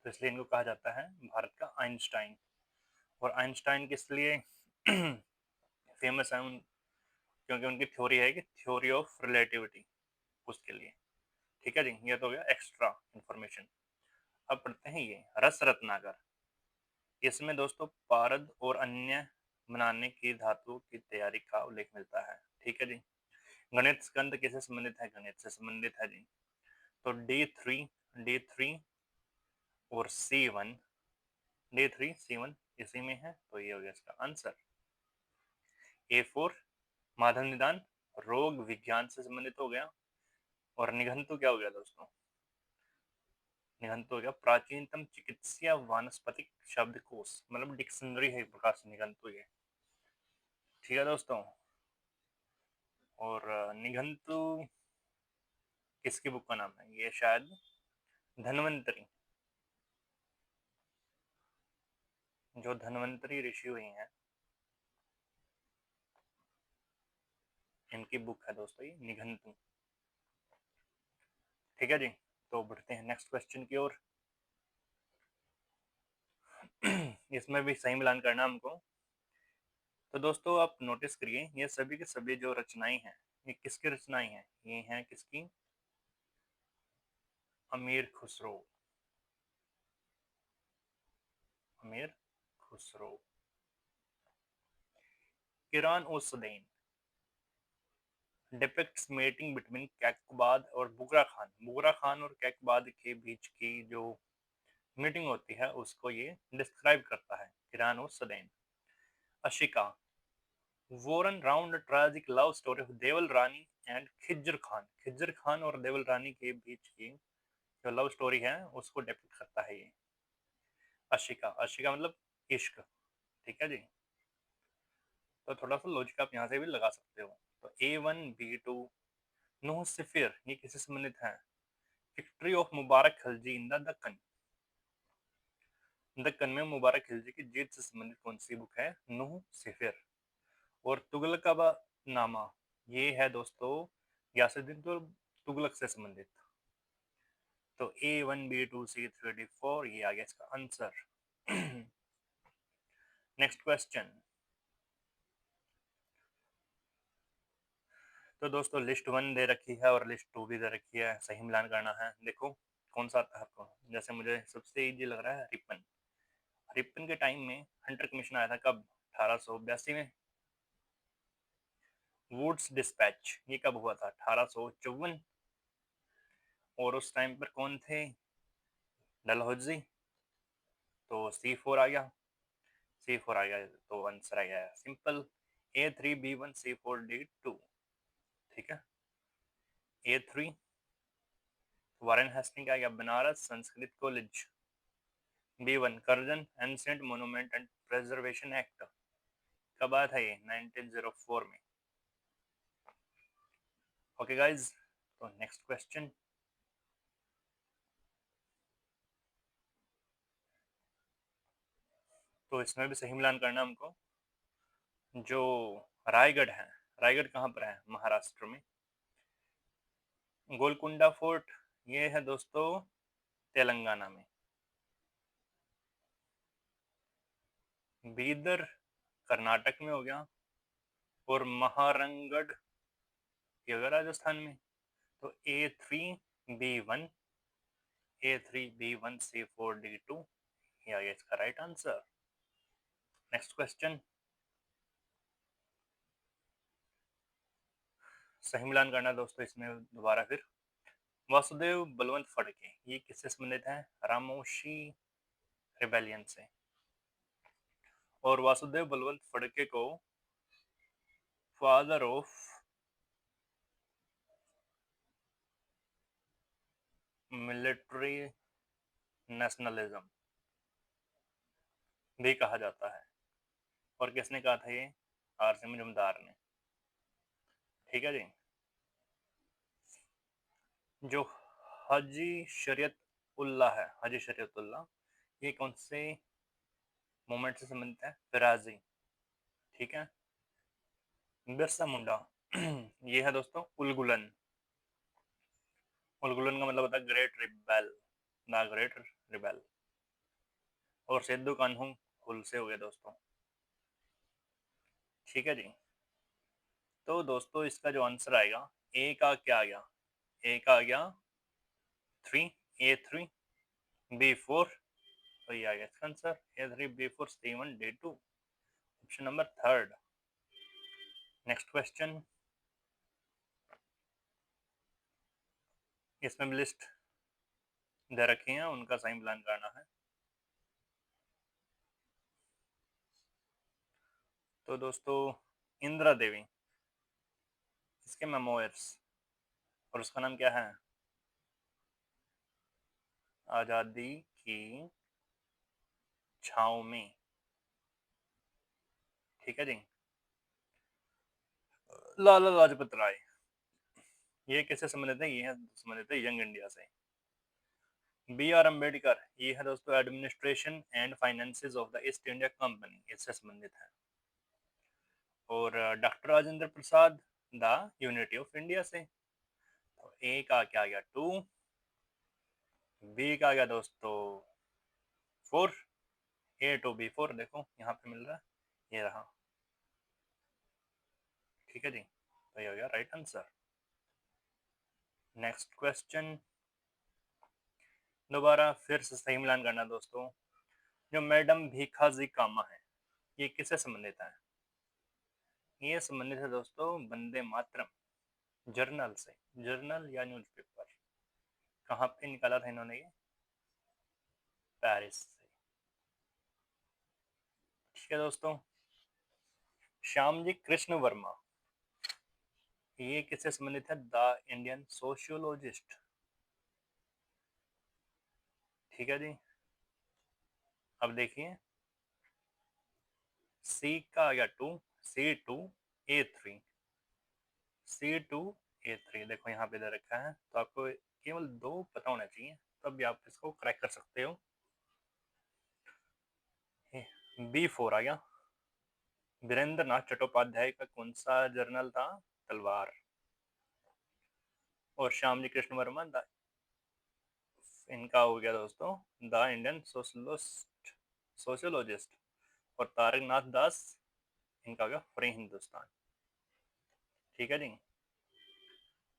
तो इसलिए इनको कहा जाता है भारत का आइंस्टाइन। और आइंस्टाइन किस लिए फेमस है क्योंकि उनकी थ्योरी है कि थ्योरी ऑफ रिलेटिविटी, उसके लिए। ठीक है जी, ये तो हो गया एक्स्ट्रा इंफॉर्मेशन। अब पढ़ते हैं ये रस रत्नाकर। इसमें दोस्तों पारद और अन्य बनाने की धातु की तैयारी का उल्लेख मिलता है। ठीक है जी। गणित स्कंद किससे संबंधित है? गणित से संबंधित है जी। तो डी थ्री और डी3 सी1 इसी में है, तो ये हो गया इसका आंसर। ए4 माधव निदान रोग विज्ञान से संबंधित हो गया। और निघंटु क्या हो गया दोस्तों? निघंटु हो गया प्राचीनतम चिकित्सीय वानस्पतिक शब्दकोश, मतलब डिक्शनरी है एक प्रकार से निघंटु ये। ठीक है दोस्तों। और निघंटु किसकी बुक का नाम है? ये शायद धन्वंतरी, जो धन्वंतरी ऋषि हुई हैं, इनकी बुक है दोस्तों ये निघंटु। ठीक है जी। तो बढ़ते हैं नेक्स्ट क्वेश्चन की ओर। इसमें भी सही मिलान करना हमको। तो दोस्तों आप नोटिस करिए, ये सभी के सभी जो रचनाएं हैं, ये किसकी रचनाएं हैं? ये हैं किसकी? अमीर खुसरो। अमीर खुसरो। किरान ओ सदैन डिपिक्ट्स मीटिंग बिटवीन कैकबाद और बुगरा खान। बुगरा खान और कैकबाद के बीच की जो मीटिंग होती है उसको ये डिस्क्राइब करता है, Qiran o Sadain. Ashiqa woven round tragic love story of Deval Rani and Khizr Khan. Khizr Khan और देवल रानी के बीच की जो लव स्टोरी है उसको डिपिक्ट करता है ये अशिका। अशिका मतलब इश्क। ठीक है जी। तो थोड़ा सा लॉजिक आप यहाँ से भी लगा सकते हो। तो A1B2 नूह सिफिर ये किससे संबंधित है? Victory of Mubarak Khilji in the Deccan. Deccan में मुबारक खिलजी की जीत से संबंधित कौन सी बुक है? नूह सिफिर। और तुगलकाबा नामा ये है दोस्तों गयासुद्दीन तुगलक से संबंधित। तो A1B2C3D4 ये आ गया इसका आंसर। Next question. तो दोस्तों लिस्ट 1 दे रखी है और लिस्ट 2 भी दे रखी है, सही मिलान करना है। देखो कौन सा आता है आपको। जैसे मुझे सबसे इजी लग रहा है रिपन। रिपन के टाइम में हंटर कमीशन आया था कब? 1882 में। वुड्स डिस्पैच ये कब हुआ था? 1854। और उस टाइम पर कौन थे? डलहौजी। तो C4 आ गया। C4 आ गया तो आंसर आ गया सिंपल A3B1C4D2। ठीक है। A3 वारेन हेस्टिंग आ गया Banaras Sanskrit college. B1 Curzon ancient monument and preservation act कब आया था? ये 1904 में। ओके गाइज, तो नेक्स्ट क्वेश्चन। तो इसमें भी सही मिलान करना हमको। जो रायगढ़ है, रायगढ़ कहाँ पर है? महाराष्ट्र में। गोलकुंडा फोर्ट ये है दोस्तों तेलंगाना में। बीदर कर्नाटक में हो गया। और महारंगढ़ ये होगा राजस्थान में। तो A3B1C4D2 ये आ गया इसका राइट आंसर। Next question. सही मिलान करना दोस्तों इसमें दोबारा फिर। वासुदेव बलवंत फड़के ये किससे संबंधित है? रामोशी रिबेलियन से। और वासुदेव बलवंत फड़के को फादर ऑफ मिलिट्री नेशनलिज्म भी कहा जाता है। और किसने कहा था ये? आर.सी. मजूमदार ने। ठीक है जी। जो हाजी शरीयत उल्लाह है, हाजी शरीयत उल्लाह ये कौन से मूवमेंट से संबंधित है? फिराजी। ठीक है। बिरसा मुंडा ये है दोस्तों उलगुलन। उलगुलन का मतलब होता है great rebel, the great rebel. और सिद्धू कान्हू खुल से हो गए दोस्तों। ठीक है जी। तो दोस्तों इसका जो आंसर आएगा, ए का क्या आ गया, ए का आ गया 3, A3, B4, तो ये आ गया इसका answer A3, B4, C1, D2, option number third. Next question, इसमें भी लिस्ट दे रखी है, उनका सही मिलान करना है। तो दोस्तों इंदिरा देवी, इसके मेमोयर्स, और उसका नाम क्या है, आजादी की छाव में। ठीक है जी। लाला लाजपत राय, ये किससे संबंधित है, ये है संबंधित है यंग इंडिया से। बी आर अम्बेडकर, ये है दोस्तों administration and finances of the east India company, इससे संबंधित है। और doctor Rajendra Prasad, the unity of India से। तो ए का क्या गया 2, बी का गया दोस्तों 4, A to B4 देखो यहाँ पे मिल रहा है, ये रहा। ठीक है जी, तो ये हो गया राइट आंसर। नेक्स्ट क्वेश्चन, दोबारा फिर से सही मिलान करना दोस्तों। जो मैडम भीखाजी कामा है, ये किससे संबंधित है, ये संबंधित है दोस्तों वंदे मातरम जर्नल से। जर्नल या न्यूज़पेपर, कहाँ पे निकाला था इन्होंने ये, पेरिस से। ठीक है दोस्तों, श्यामजी कृष्ण वर्मा, ये किससे संबंधित है, द इंडियन सोशियोलॉजिस्ट। ठीक है जी। अब देखिए सी का आ गया 2, C2, A3, C2, A3 देखो यहाँ पे दे रखा है, तो आपको केवल 2 पता होना चाहिए, तब भी आप इसको क्रैक कर सकते हो। B4 आ गया, वीरेंद्र नाथ चट्टोपाध्याय का कौन सा जर्नल था, तलवार। और श्यामजी कृष्ण वर्मा इनका हो गया दोस्तों द इंडियन सोशियोलॉजिस्ट। और तारक नाथ दास, इनका हो गया फ्री हिंदुस्तान। ठीक है जी,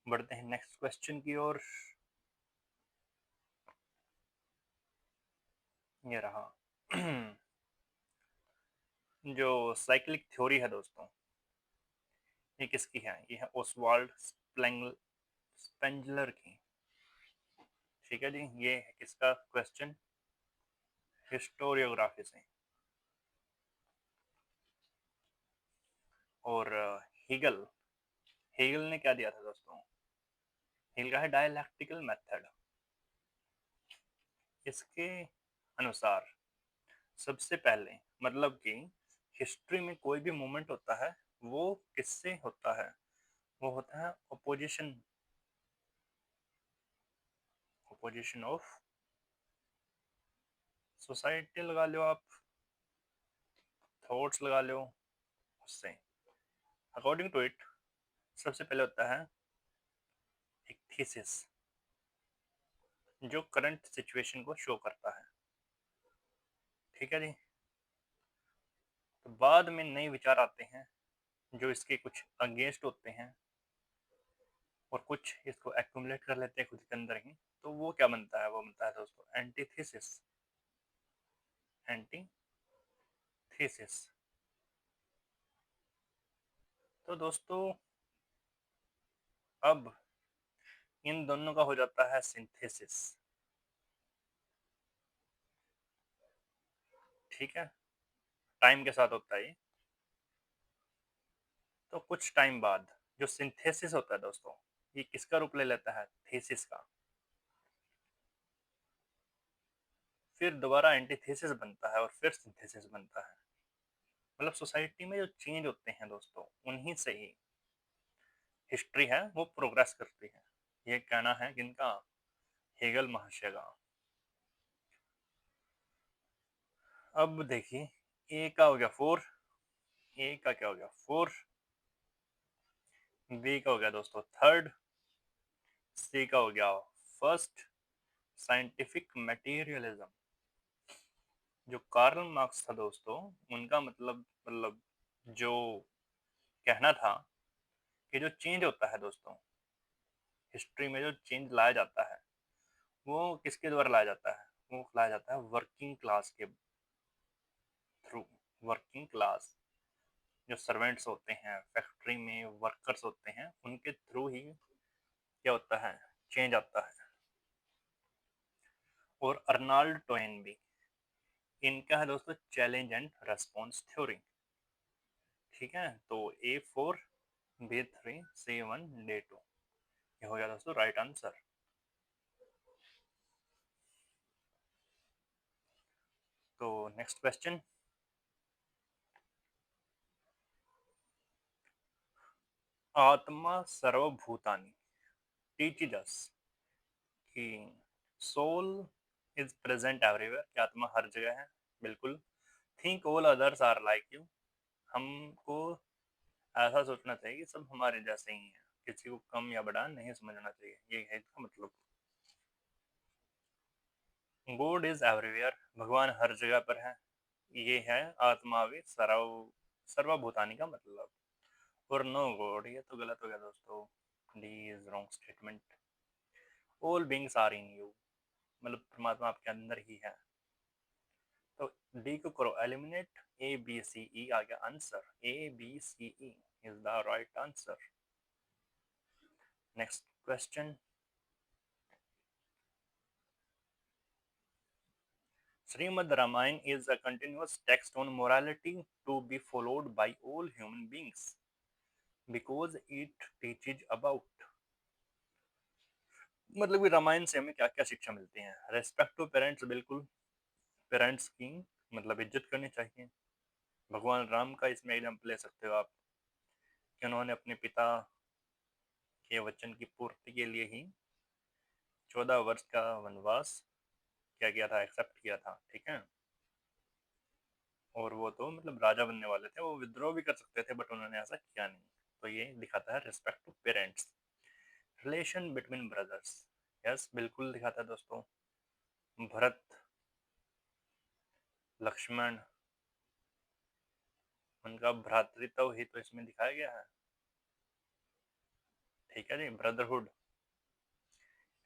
बढ़ते हैं नेक्स्ट क्वेश्चन की ओर। ये रहा जो साइक्लिक थ्योरी है दोस्तों, ये किसकी है, ये है ओसवाल्ड स्पेंजलर की। ठीक है जी, ये है किसका क्वेश्चन, हिस्टोरियोग्राफी से। और हीगल, हीगल ने क्या दिया था दोस्तों, हीगल का है डायलैक्टिकल मेथड। इसके अनुसार सबसे पहले, मतलब कि हिस्ट्री में कोई भी मूवमेंट होता है वो किससे होता है, वो होता है अपोजिशन, अपोजिशन ऑफ सोसाइटी लगा लो आप, थॉट्स लगा लो, उससे। अकॉर्डिंग टू इट, सबसे पहले होता है एक थीसिस, जो करंट सिचुएशन को शो करता है। ठीक है जी। तो बाद में नए विचार आते हैं जो इसके कुछ अगेंस्ट होते हैं, और कुछ इसको एक्यूमुलेट कर लेते हैं खुद के अंदर ही। तो वो क्या बनता है, वो बनता है दोस्तों एंटीथेसिस, एंटीथेसिस। तो दोस्तों अब इन दोनों का हो जाता है सिंथेसिस। ठीक है, टाइम के साथ होता है ये। तो कुछ टाइम बाद जो सिंथेसिस होता है दोस्तों, ये किसका रूप ले लेता है, थीसिस का। फिर दोबारा एंटीथेसिस बनता है और फिर सिंथेसिस बनता है। मतलब सोसाइटी में जो चेंज होते हैं दोस्तों, उन्हीं से ही हिस्ट्री है वो प्रोग्रेस करती है। ये कहना है किनका, हेगल महाशय का। अब देखिए ए का हो गया 4, ए का क्या हो गया 4, बी का हो गया दोस्तों थर्ड, सी का हो गया फर्स्ट, साइंटिफिक मटेरियलिज्म। जो कार्ल मार्क्स था दोस्तों, उनका मतलब जो कहना था कि जो चेंज होता है दोस्तों, हिस्ट्री में जो चेंज लाया जाता है वो किसके द्वारा लाया जाता है, वो लाया जाता है वर्किंग क्लास के थ्रू। वर्किंग क्लास, जो सर्वेंट्स होते हैं फैक्ट्री में, वर्कर्स होते हैं, उनके थ्रू ही क्या होता है, चेंज आता है। और अर्नाल्ड टोयनबी, इनका है दोस्तों चैलेंज एंड रेस्पॉन्स थ्योरी। ठीक है, तो A4, B3, C1, D2, ये हो गया दोस्तों राइट आंसर। तो नेक्स्ट क्वेश्चन, आत्मा सर्वभूतानि टीचेज अस कि सोल इज प्रेजेंट एवरीवेयर, कि आत्मा हर जगह है, बिल्कुल। Think all others are like you, हमको ऐसा सोचना चाहिए कि सब हमारे जैसे ही हैं, किसी को कम या बड़ा नहीं समझना चाहिए, ये है इसका मतलब। गॉड इज एवरीवेयर, भगवान हर जगह पर है, ये है आत्मावी सर्वभूतानी का मतलब। और नो गॉड, ये तो गलत हो गया दोस्तों, D is wrong statement. All beings are in you, मतलब परमात्मा आपके अंदर ही है। तो डी को करो eliminate, A B C E आ गया answer, A B C E is the right answer. Next question, Srimad Ramayana is a continuous text on morality to be followed by all human beings because it teaches about, मतलब कि रामायण से हमें क्या क्या शिक्षा मिलती है। रेस्पेक्ट टू पेरेंट्स, बिल्कुल पेरेंट्स की मतलब इज्जत करनी चाहिए। भगवान राम का इसमें एग्जाम्पल ले सकते हो आप, कि उन्होंने अपने पिता के वचन की पूर्ति के लिए ही 14 वर्ष का वनवास क्या किया था, एक्सेप्ट किया था। ठीक है, और वो तो मतलब राजा बनने वाले थे, वो विद्रोह भी कर सकते थे बट उन्होंने ऐसा किया नहीं। तो ये दिखाता है respect to parents. Relation between brothers, yes बिल्कुल दिखाता है दोस्तों। भरत, लक्ष्मण, उनका भ्रातृत्व ही तो इसमें दिखाया गया है। ठीक है जी, brotherhood.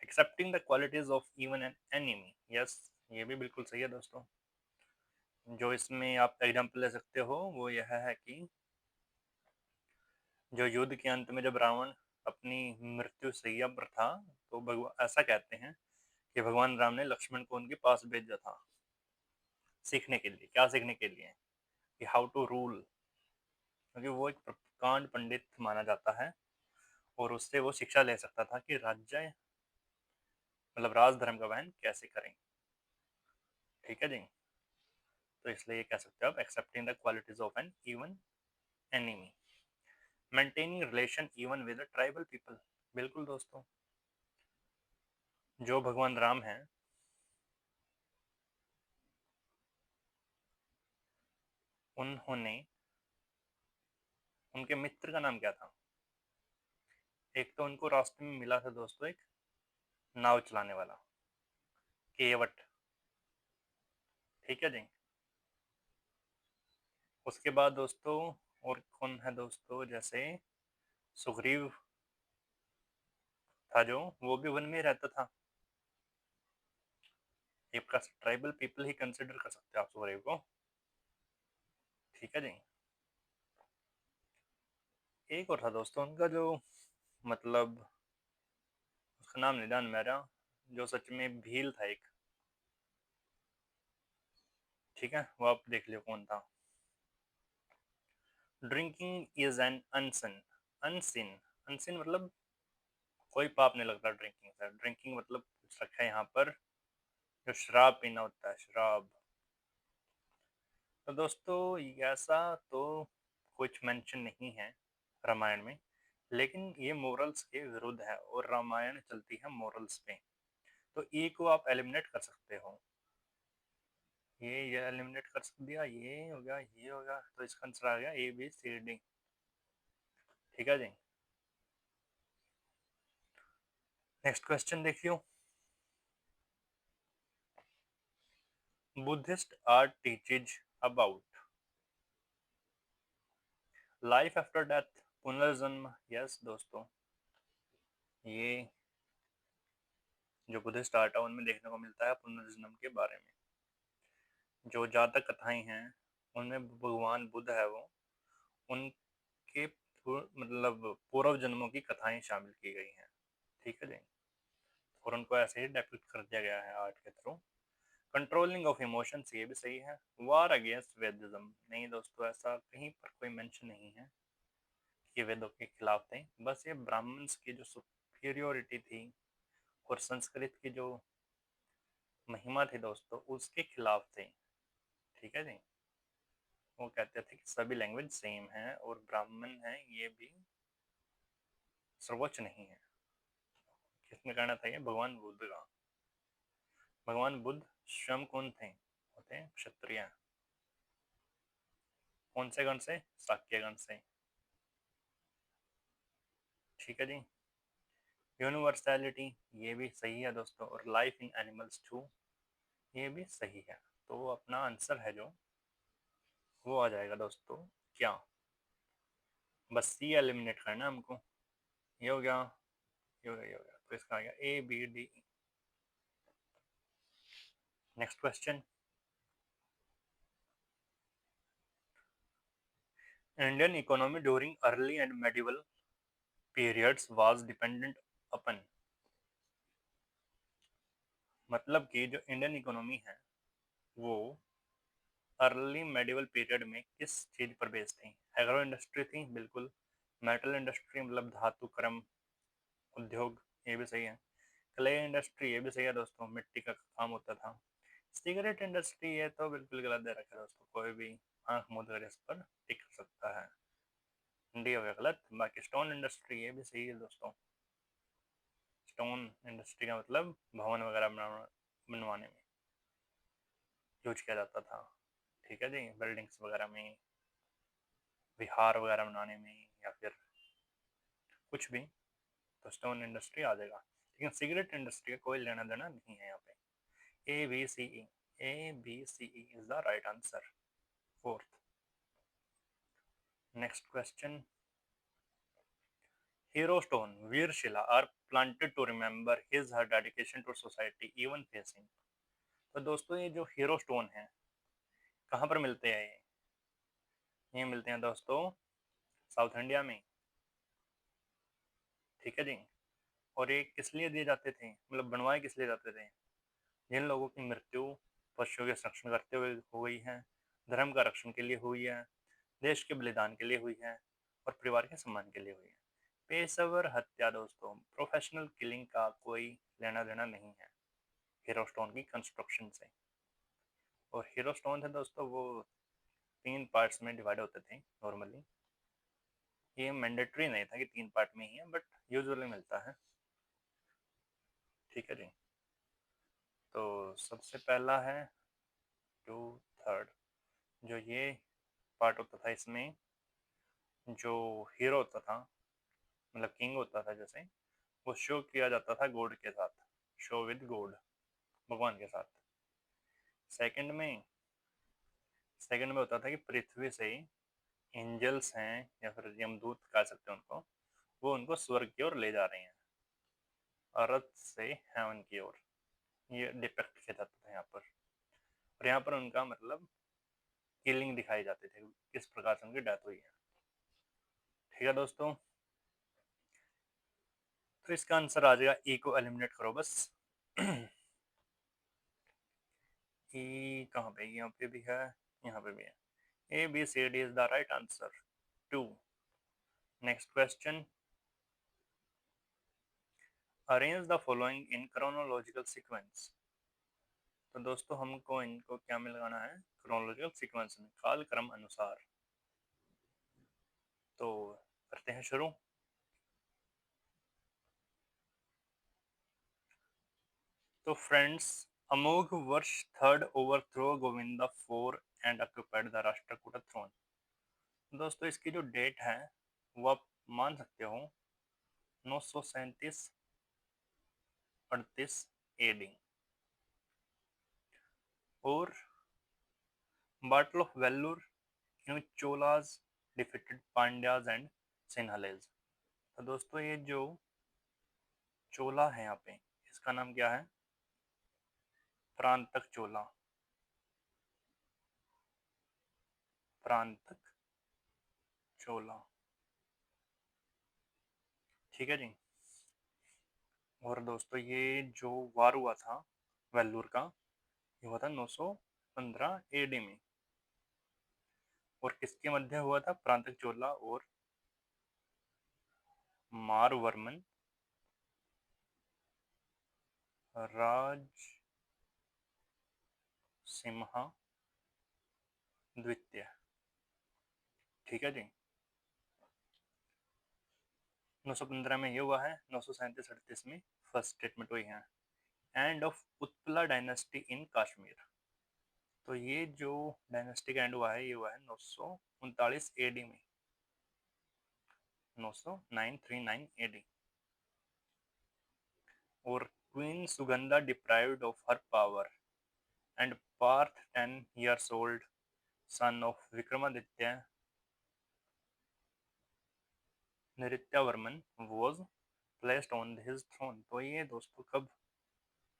Accepting the qualities of even an enemy, yes ये भी बिल्कुल सही है दोस्तों। जो इसमें आप एग्जाम्पल ले सकते हो वो यह है कि जो युद्ध के अंत में जब रावण अपनी मृत्यु सैया पर था, तो भगवान ऐसा कहते हैं कि भगवान राम ने लक्ष्मण को उनके पास भेजा था सीखने के लिए। क्या सीखने के लिए, कि हाउ टू रूल, क्योंकि वो एक प्रकांड पंडित माना जाता है और उससे वो शिक्षा ले सकता था कि राज्य मतलब राज धर्म का वहन कैसे करें। ठीक है जी, तो इसलिए ये कह सकते हो आप excepting the qualities of an even enemy, maintaining relation even with tribal people. बिल्कुल दोस्तों, जो भगवान राम हैं उन्होंने, उनके मित्र का नाम क्या था, एक तो उनको रास्ते में मिला था दोस्तों एक नाव चलाने वाला, केवट। ठीक है जी, उसके बाद दोस्तों और कौन है दोस्तों, जैसे सुग्रीव था जो, वो भी वन में रहता था। एक का ट्राइबल पीपल ही कंसिडर कर सकते हो आप सुग्रीव को। ठीक है जी, एक और था दोस्तों उनका जो मतलब, उसका नाम नहीं ध्यान मेरा, जो सच में भील था एक। ठीक है, वो आप देख लियो कौन था। Drinking is an unsin, unsin, unsin मतलब कोई पाप नहीं लगता ड्रिंकिंग से। ड्रिंकिंग मतलब कुछ रखा है यहाँ पर, जो शराब पीना होता है, शराब। तो दोस्तों ऐसा तो कुछ मेंशन नहीं है रामायण में, लेकिन ये मोरल्स के विरुद्ध है और रामायण चलती है मोरल्स पे। तो ई को आप एलिमिनेट कर सकते हो, ये एलिमिनेट कर सकते दिया, ये हो गया, ये हो गया, तो इसका आंसर आ गया A B C D। ठीक है जी, नेक्स्ट क्वेश्चन देखियो, Buddhist art teaches about life after death, पुनर्जन्म। यस दोस्तों, ये जो बुद्धिस्ट आर्ट है उनमें देखने को मिलता है पुनर्जन्म के बारे में। जो जातक कथाएं हैं उनमें भगवान बुद्ध है वो, उनके मतलब पूर्व जन्मों की कथाएं शामिल की गई हैं। ठीक है जी, और उनको ऐसे ही डेपिक्ट कर दिया गया है आर्ट के थ्रू। कंट्रोलिंग ऑफ इमोशंस, ये भी सही है। वार अगेंस्ट वेदिज्म, नहीं दोस्तों, ऐसा कहीं पर कोई मेंशन नहीं है कि वेदों के खिलाफ थे। बस ये ब्राह्मण्स की जो सुपीरियोरिटी थी और संस्कृत की जो महिमा थी दोस्तों, उसके खिलाफ थे। ठीक है जी, वो कहते थे कि सभी लैंग्वेज सेम है और ब्राह्मण है ये भी सर्वोच्च नहीं है। किसने कहना था ये? भगवान बुद्ध का। भगवान बुद्ध स्वयं कौन थे? होते हैं क्षत्रिय। कौन से गण से? शाक्य गण से। ठीक है जी, यूनिवर्सैलिटी, ये भी सही है दोस्तों। और लाइफ इन एनिमल्स टू, ये भी सही है। तो अपना आंसर है जो, वो आ जाएगा दोस्तों क्या? बस सी एलिमिनेट करना हमको। ये हो गया, ये हो गया, ये हो गया। तो इसका आ गया A B D. Next question, Indian economy during early and medieval periods was dependent upon, मतलब कि जो इंडियन इकोनॉमी है वो अर्ली मेडिवल पीरियड में किस चीज पर बेस्ड थी? एग्रो इंडस्ट्री थी बिल्कुल। मेटल इंडस्ट्री मतलब धातु कर्म उद्योग, ये भी सही है। क्ले इंडस्ट्री, ये भी सही है दोस्तों, मिट्टी का काम होता था। सिगरेट इंडस्ट्री, ये तो बिल्कुल गलत दे रखा है दोस्तों, कोई भी आंख मूंद कर इस पर टिक सकता है। डी हो गया गलत। बाकी स्टोन इंडस्ट्री, ये भी सही है दोस्तों। स्टोन इंडस्ट्री का मतलब भवन वगैरह बनवाने में यूज किया जाता था। ठीक है जी, बिल्डिंग्स वगैरह में, विहार वगैरह बनाने में, या फिर कुछ भी, तो स्टोन इंडस्ट्री आ जाएगा। लेकिन सिगरेट इंडस्ट्री का कोई लेना देना नहीं है यहाँ पे। A B C E, A B C E is the right answer, fourth. Next question, hero stone, Virashila are planted to remember his her dedication to society even facing. तो दोस्तों ये जो हीरो स्टोन है कहाँ पर मिलते हैं? ये मिलते हैं दोस्तों साउथ इंडिया में। ठीक है जी, और ये किस लिए दिए जाते थे, मतलब बनवाए किस लिए जाते थे? जिन लोगों की मृत्यु पशुओं के संरक्षण करते हुए हो गई है, धर्म का रक्षण के लिए हुई है, देश के बलिदान के लिए हुई है, और परिवार के सम्मान के लिए हुई है। पेशेवर हत्या दोस्तों, प्रोफेशनल किलिंग का कोई लेना देना नहीं है हीरो स्टोन की कंस्ट्रक्शन से। और हीरो स्टोन थे दोस्तों वो 3 पार्ट्स में डिवाइड होते थे नॉर्मली। ये मैंडेटरी नहीं था कि 3 पार्ट में ही है, बट यूजुअली मिलता है। ठीक है जी, तो सबसे पहला है टू थर्ड, जो ये पार्ट होता था इसमें, जो हीरो होता था मतलब किंग होता था जैसे, वो शो किया जाता था गॉड के साथ, शो विद गॉड, भगवान के साथ। सेकंड में, सेकंड में होता था कि पृथ्वी से एंजल्स हैं या फिर यमदूत कह सकते हैं उनको, वो उनको स्वर्ग की ओर ले जा रहे हैं, अर्थ से हेवन की ओर। ये डिपेक्ट किया जाता था यहाँ पर। और यहाँ पर उनका मतलब किलिंग दिखाई जाती थी, किस प्रकार से उनकी डेथ हुई है। ठीक है दोस्तों, तो इसका आंसर आ जाएगा ई को एलिमिनेट करो बस। ई कहाँ पे? यहाँ पे भी है, यहाँ पे भी है। A B C D is the right answer, two. Next question, arrange the following in chronological sequence. तो दोस्तों हमको इनको क्या में लगाना है? क्रोनोलॉजिकल सीक्वेंस में, काल क्रम अनुसार। तो करते हैं शुरू। तो friends, Amoghavarsha third overthrow Govinda four and occupied the Rashtrakuta throne. दोस्तों इसकी जो डेट है वो आप मान सकते हो 937 AD। और battle of Vellore, Cholas defeated Pandyas and Sinhalese. तो दोस्तों ये जो चोला है यहाँ पे, इसका नाम क्या है? प्रांतक चोला। प्रांतक चोला, ठीक है जी। और दोस्तों ये जो वार हुआ था वेल्लूर का, ये हुआ था 915 एडी में। और किसके मध्य हुआ था? प्रांतक चोला और मारवर्मन राज सिम्हा द्वितीय, ठीक है जी। 915 में ये हुआ है, 937-38 में फर्स्ट स्टेटमेंट हुई है। End of Utpala dynasty in Kashmir. तो ये जो डायनेस्टी का एंड हुआ है, ये हुआ है 939 एडी में, 939 एडी। और queen Sugandha deprived of her power and put 10 years old son of Vikramaditya Nrityavarman was placed on his throne। तो ये दोस्तों कब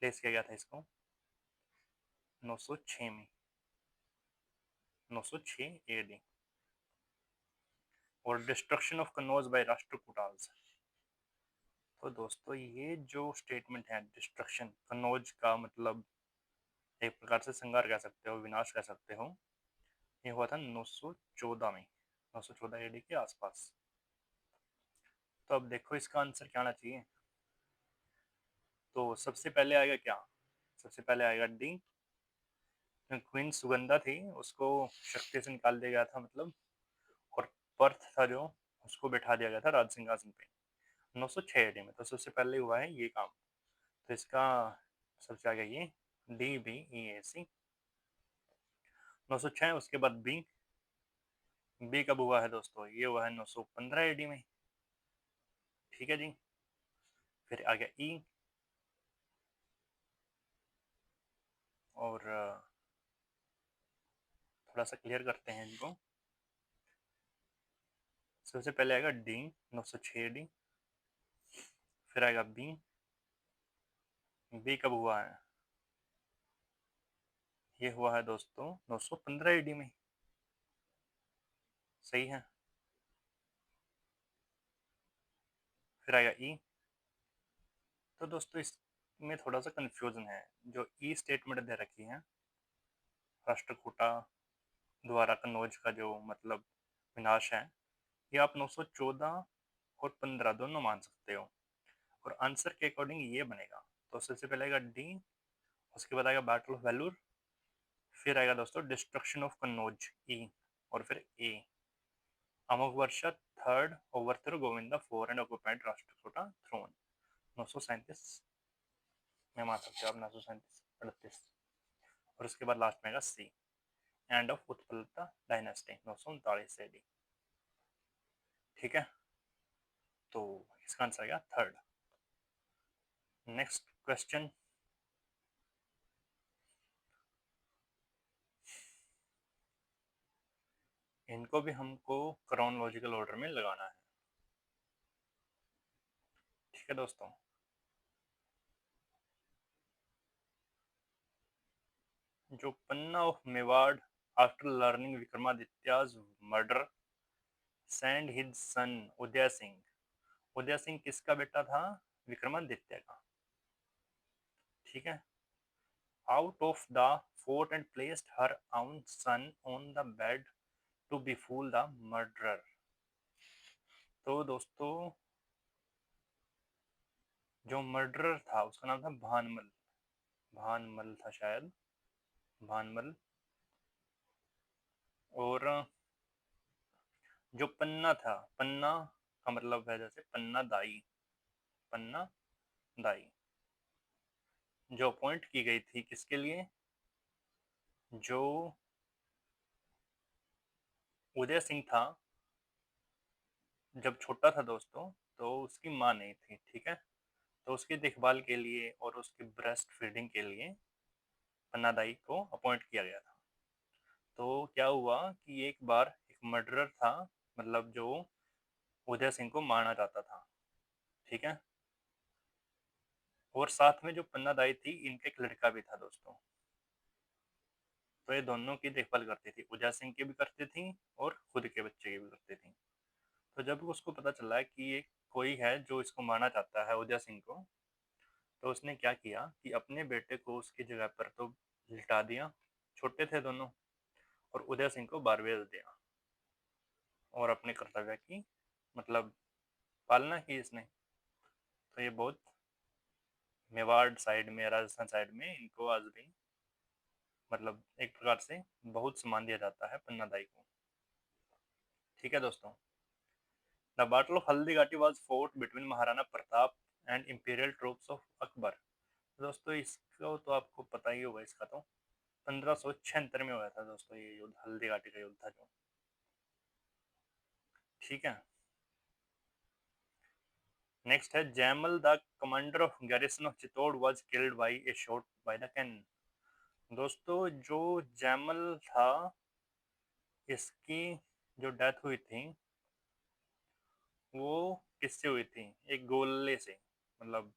प्लेस किया गया था इसको? 906 में, 906 एडी। और destruction of Kannauj bye Rashtrakutas. तो दोस्तों ये जो स्टेटमेंट है, डिस्ट्रक्शन कन्नौज का मतलब एक प्रकार से संहार कह सकते हो, विनाश कह सकते हो, ये हुआ था 914 में, 914 एडी के आसपास। तो अब देखो इसका आंसर क्या आना चाहिए। तो सबसे पहले आएगा क्या? सबसे पहले आएगा डी। क्वीन सुगंधा थी, उसको शक्ति से निकाल दिया गया था मतलब, और पर्थ था जो, उसको बैठा दिया गया था राज सिंहासन पे 906 एडी में। तो सबसे पहले हुआ है ये काम। तो इसका सबसे आगे ये DBEAC 906। उसके बाद बी, बी कब हुआ है दोस्तों? ये हुआ है 915 एडी में, ठीक है जी। फिर आ गया ई, और थोड़ा सा क्लियर करते हैं इनको। सबसे पहले आएगा डी, 906 डी। फिर आएगा बी, बी कब हुआ है? ये हुआ है दोस्तों 915 एडी में, सही है। फिर आएगा ई। तो दोस्तों इसमें थोड़ा सा कंफ्यूजन है, जो ई स्टेटमेंट दे रखी है राष्ट्रकूटा द्वारा कन्नौज का जो मतलब विनाश है, ये आप 914 और 15 दोनों मान सकते हो, और आंसर के अकॉर्डिंग ये बनेगा। तो सबसे पहले आएगा डी, उसके बाद आएगा बैटल ऑफ वेलूर, फिर आएगा दोस्तों डिस्ट्रक्शन ऑफ कन्नौज ई, और फिर a Amogha Varsha third overthrow Govinda four and occupied Rashtrakuta throne 937 में मान सकते हो आप, 937-38। और उसके बाद लास्ट में आएगा सी, एंड ऑफ उत्पलता डायनेस्टी 939 एडी, ठीक है। तो इसका आंसर आएगा थर्ड। नेक्स्ट क्वेश्चन, इनको भी हमको क्रोनोलॉजिकल ऑर्डर में लगाना है, ठीक है दोस्तों। जो Panna of Mewar after learning Vikramaditya's murder send his son Uday Singh. Uday Singh किसका बेटा था? विक्रमादित्य का, ठीक है। Out of the fort and placed her own son on the bed to befool the murderer। तो दोस्तों जो मर्डरर था उसका नाम था भानमल, भानमल था शायद, भानमल। और जो पन्ना था, पन्ना का मतलब है जैसे पन्ना दाई, पन्ना दाई, जो अपॉइंट की गई थी किसके लिए? जो उदय सिंह था जब छोटा था दोस्तों, तो उसकी माँ नहीं थी, ठीक है। तो उसकी देखभाल के लिए और उसकी ब्रेस्ट फीडिंग के लिए पन्नादाई को अपॉइंट किया गया था। तो क्या हुआ कि एक बार एक मर्डरर था, मतलब जो उदय सिंह को मारना चाहता था, ठीक है। और साथ में जो पन्नादाई थी, इनका एक लड़का भी था दोस्तों। तो ये दोनों की देखभाल करती थी, उदय सिंह की भी करती थी और खुद के बच्चे की भी करती थी। तो जब उसको पता चला कि ये कोई है जो इसको मारना चाहता है, उदय सिंह को, तो उसने क्या किया कि अपने बेटे को उसकी जगह पर तो लिटा दिया, छोटे थे दोनों, और उदय सिंह को बाहर भेज दिया और अपने कर्तव्य की मतलब पालना की इसने। तो ये बहुत मेवाड़ साइड में, राजस्थान साइड में इनको आज भी मतलब एक प्रकार से बहुत सम्मान दिया जाता है पन्नादाई को। ठीक है दोस्तों। The battle of Haldi Ghati was fort between Maharana Pratap and imperial troops of Akbar. दोस्तों इसको तो आपको पता ही होगा, इसका तो 1576 में हुआ था दोस्तों ये युद्ध, हल्दी घाटी का युद्ध था जो। ठीक है। नेक्स्ट है Jaimal the commander of garrison of Chittor was killed by a shot by the cannon. दोस्तों जो जैमल था, इसकी जो डेथ हुई थी वो किससे हुई थी? एक गोले से, मतलब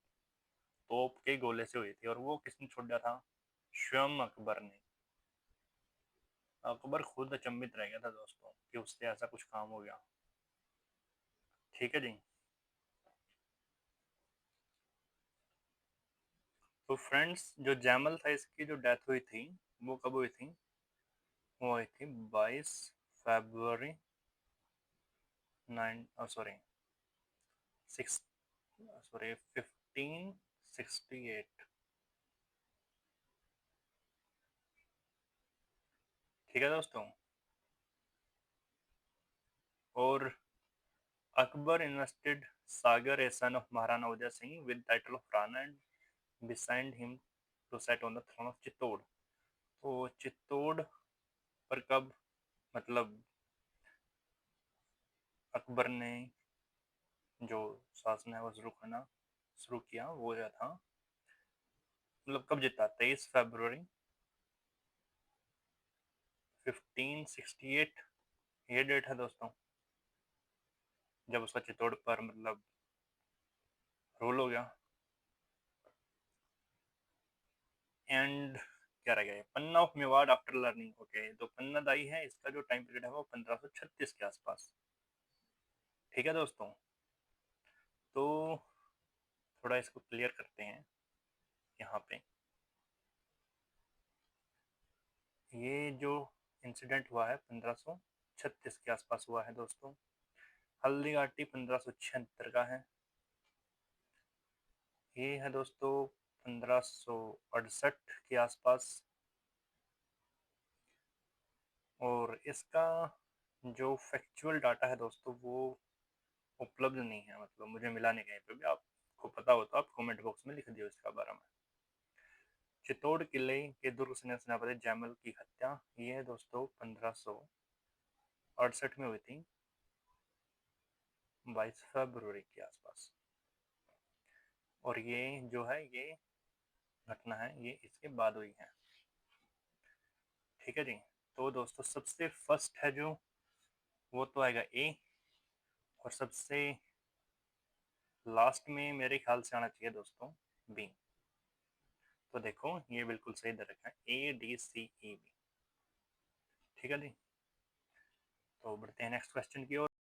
तोप के गोले से हुई थी। और वो किसने छोड़ा था? स्वयं अकबर ने। अकबर खुद अचंभित रह गया था दोस्तों कि उससे ऐसा कुछ काम हो गया। ठीक है जी। तो फ्रेंड्स जो जैमल था, इसकी जो डेथ हुई थी वो कब हुई थी? वो हुई थी 22 फरवरी 9 सॉरी 6 सॉरी 1568। ठीक है दोस्तों। और Akbar invested Sagar a son of Maharana Uday Singh with title of Rana and assigned him to set on the throne of Chittor. तो चित्तौड़ पर कब मतलब अकबर ने जो शासन है वो शुरू करना शुरू किया, वो जो था मतलब कब जीता? 23 फरवरी 1568, ये डेट है दोस्तों, जब उसका चित्तौड़ पर मतलब रूल हो गया। एंड क्या रह गया? Panna of Mewar after learning. Okay, तो पन्ना दाई है, इसका जो टाइम पीरियड है वो 1536 के आसपास। ठीक है दोस्तों। तो थोड़ा इसको क्लियर करते हैं यहाँ पे। ये जो इंसिडेंट हुआ है 1536 के आसपास हुआ है दोस्तों। हल्दी घाटी 1576 का है। ये है दोस्तों 1568 के आसपास। और इसका जो फैक्चुअल डाटा है दोस्तों वो उपलब्ध नहीं है, मतलब मुझे मिला नहीं कहीं पे भी। आपको पता हो तो आप कमेंट बॉक्स में लिख दियो इसका बारे में। चित्तौड़ किले के दुर्ग सेनापति जैमल की हत्या, ये है दोस्तों 1568 में हुई थी, 22 फरवरी के आसपास। और ये जो है ये घटना है ये इसके बाद हुई है। ठीक है जी। तो दोस्तों सबसे फर्स्ट है जो, वो तो आएगा ए। और सबसे लास्ट में मेरे ख्याल से आना चाहिए दोस्तों बी। तो देखो ये बिल्कुल सही दे रखा है, ADCEB। ठीक है जी। तो बढ़ते हैं नेक्स्ट क्वेश्चन की ओर।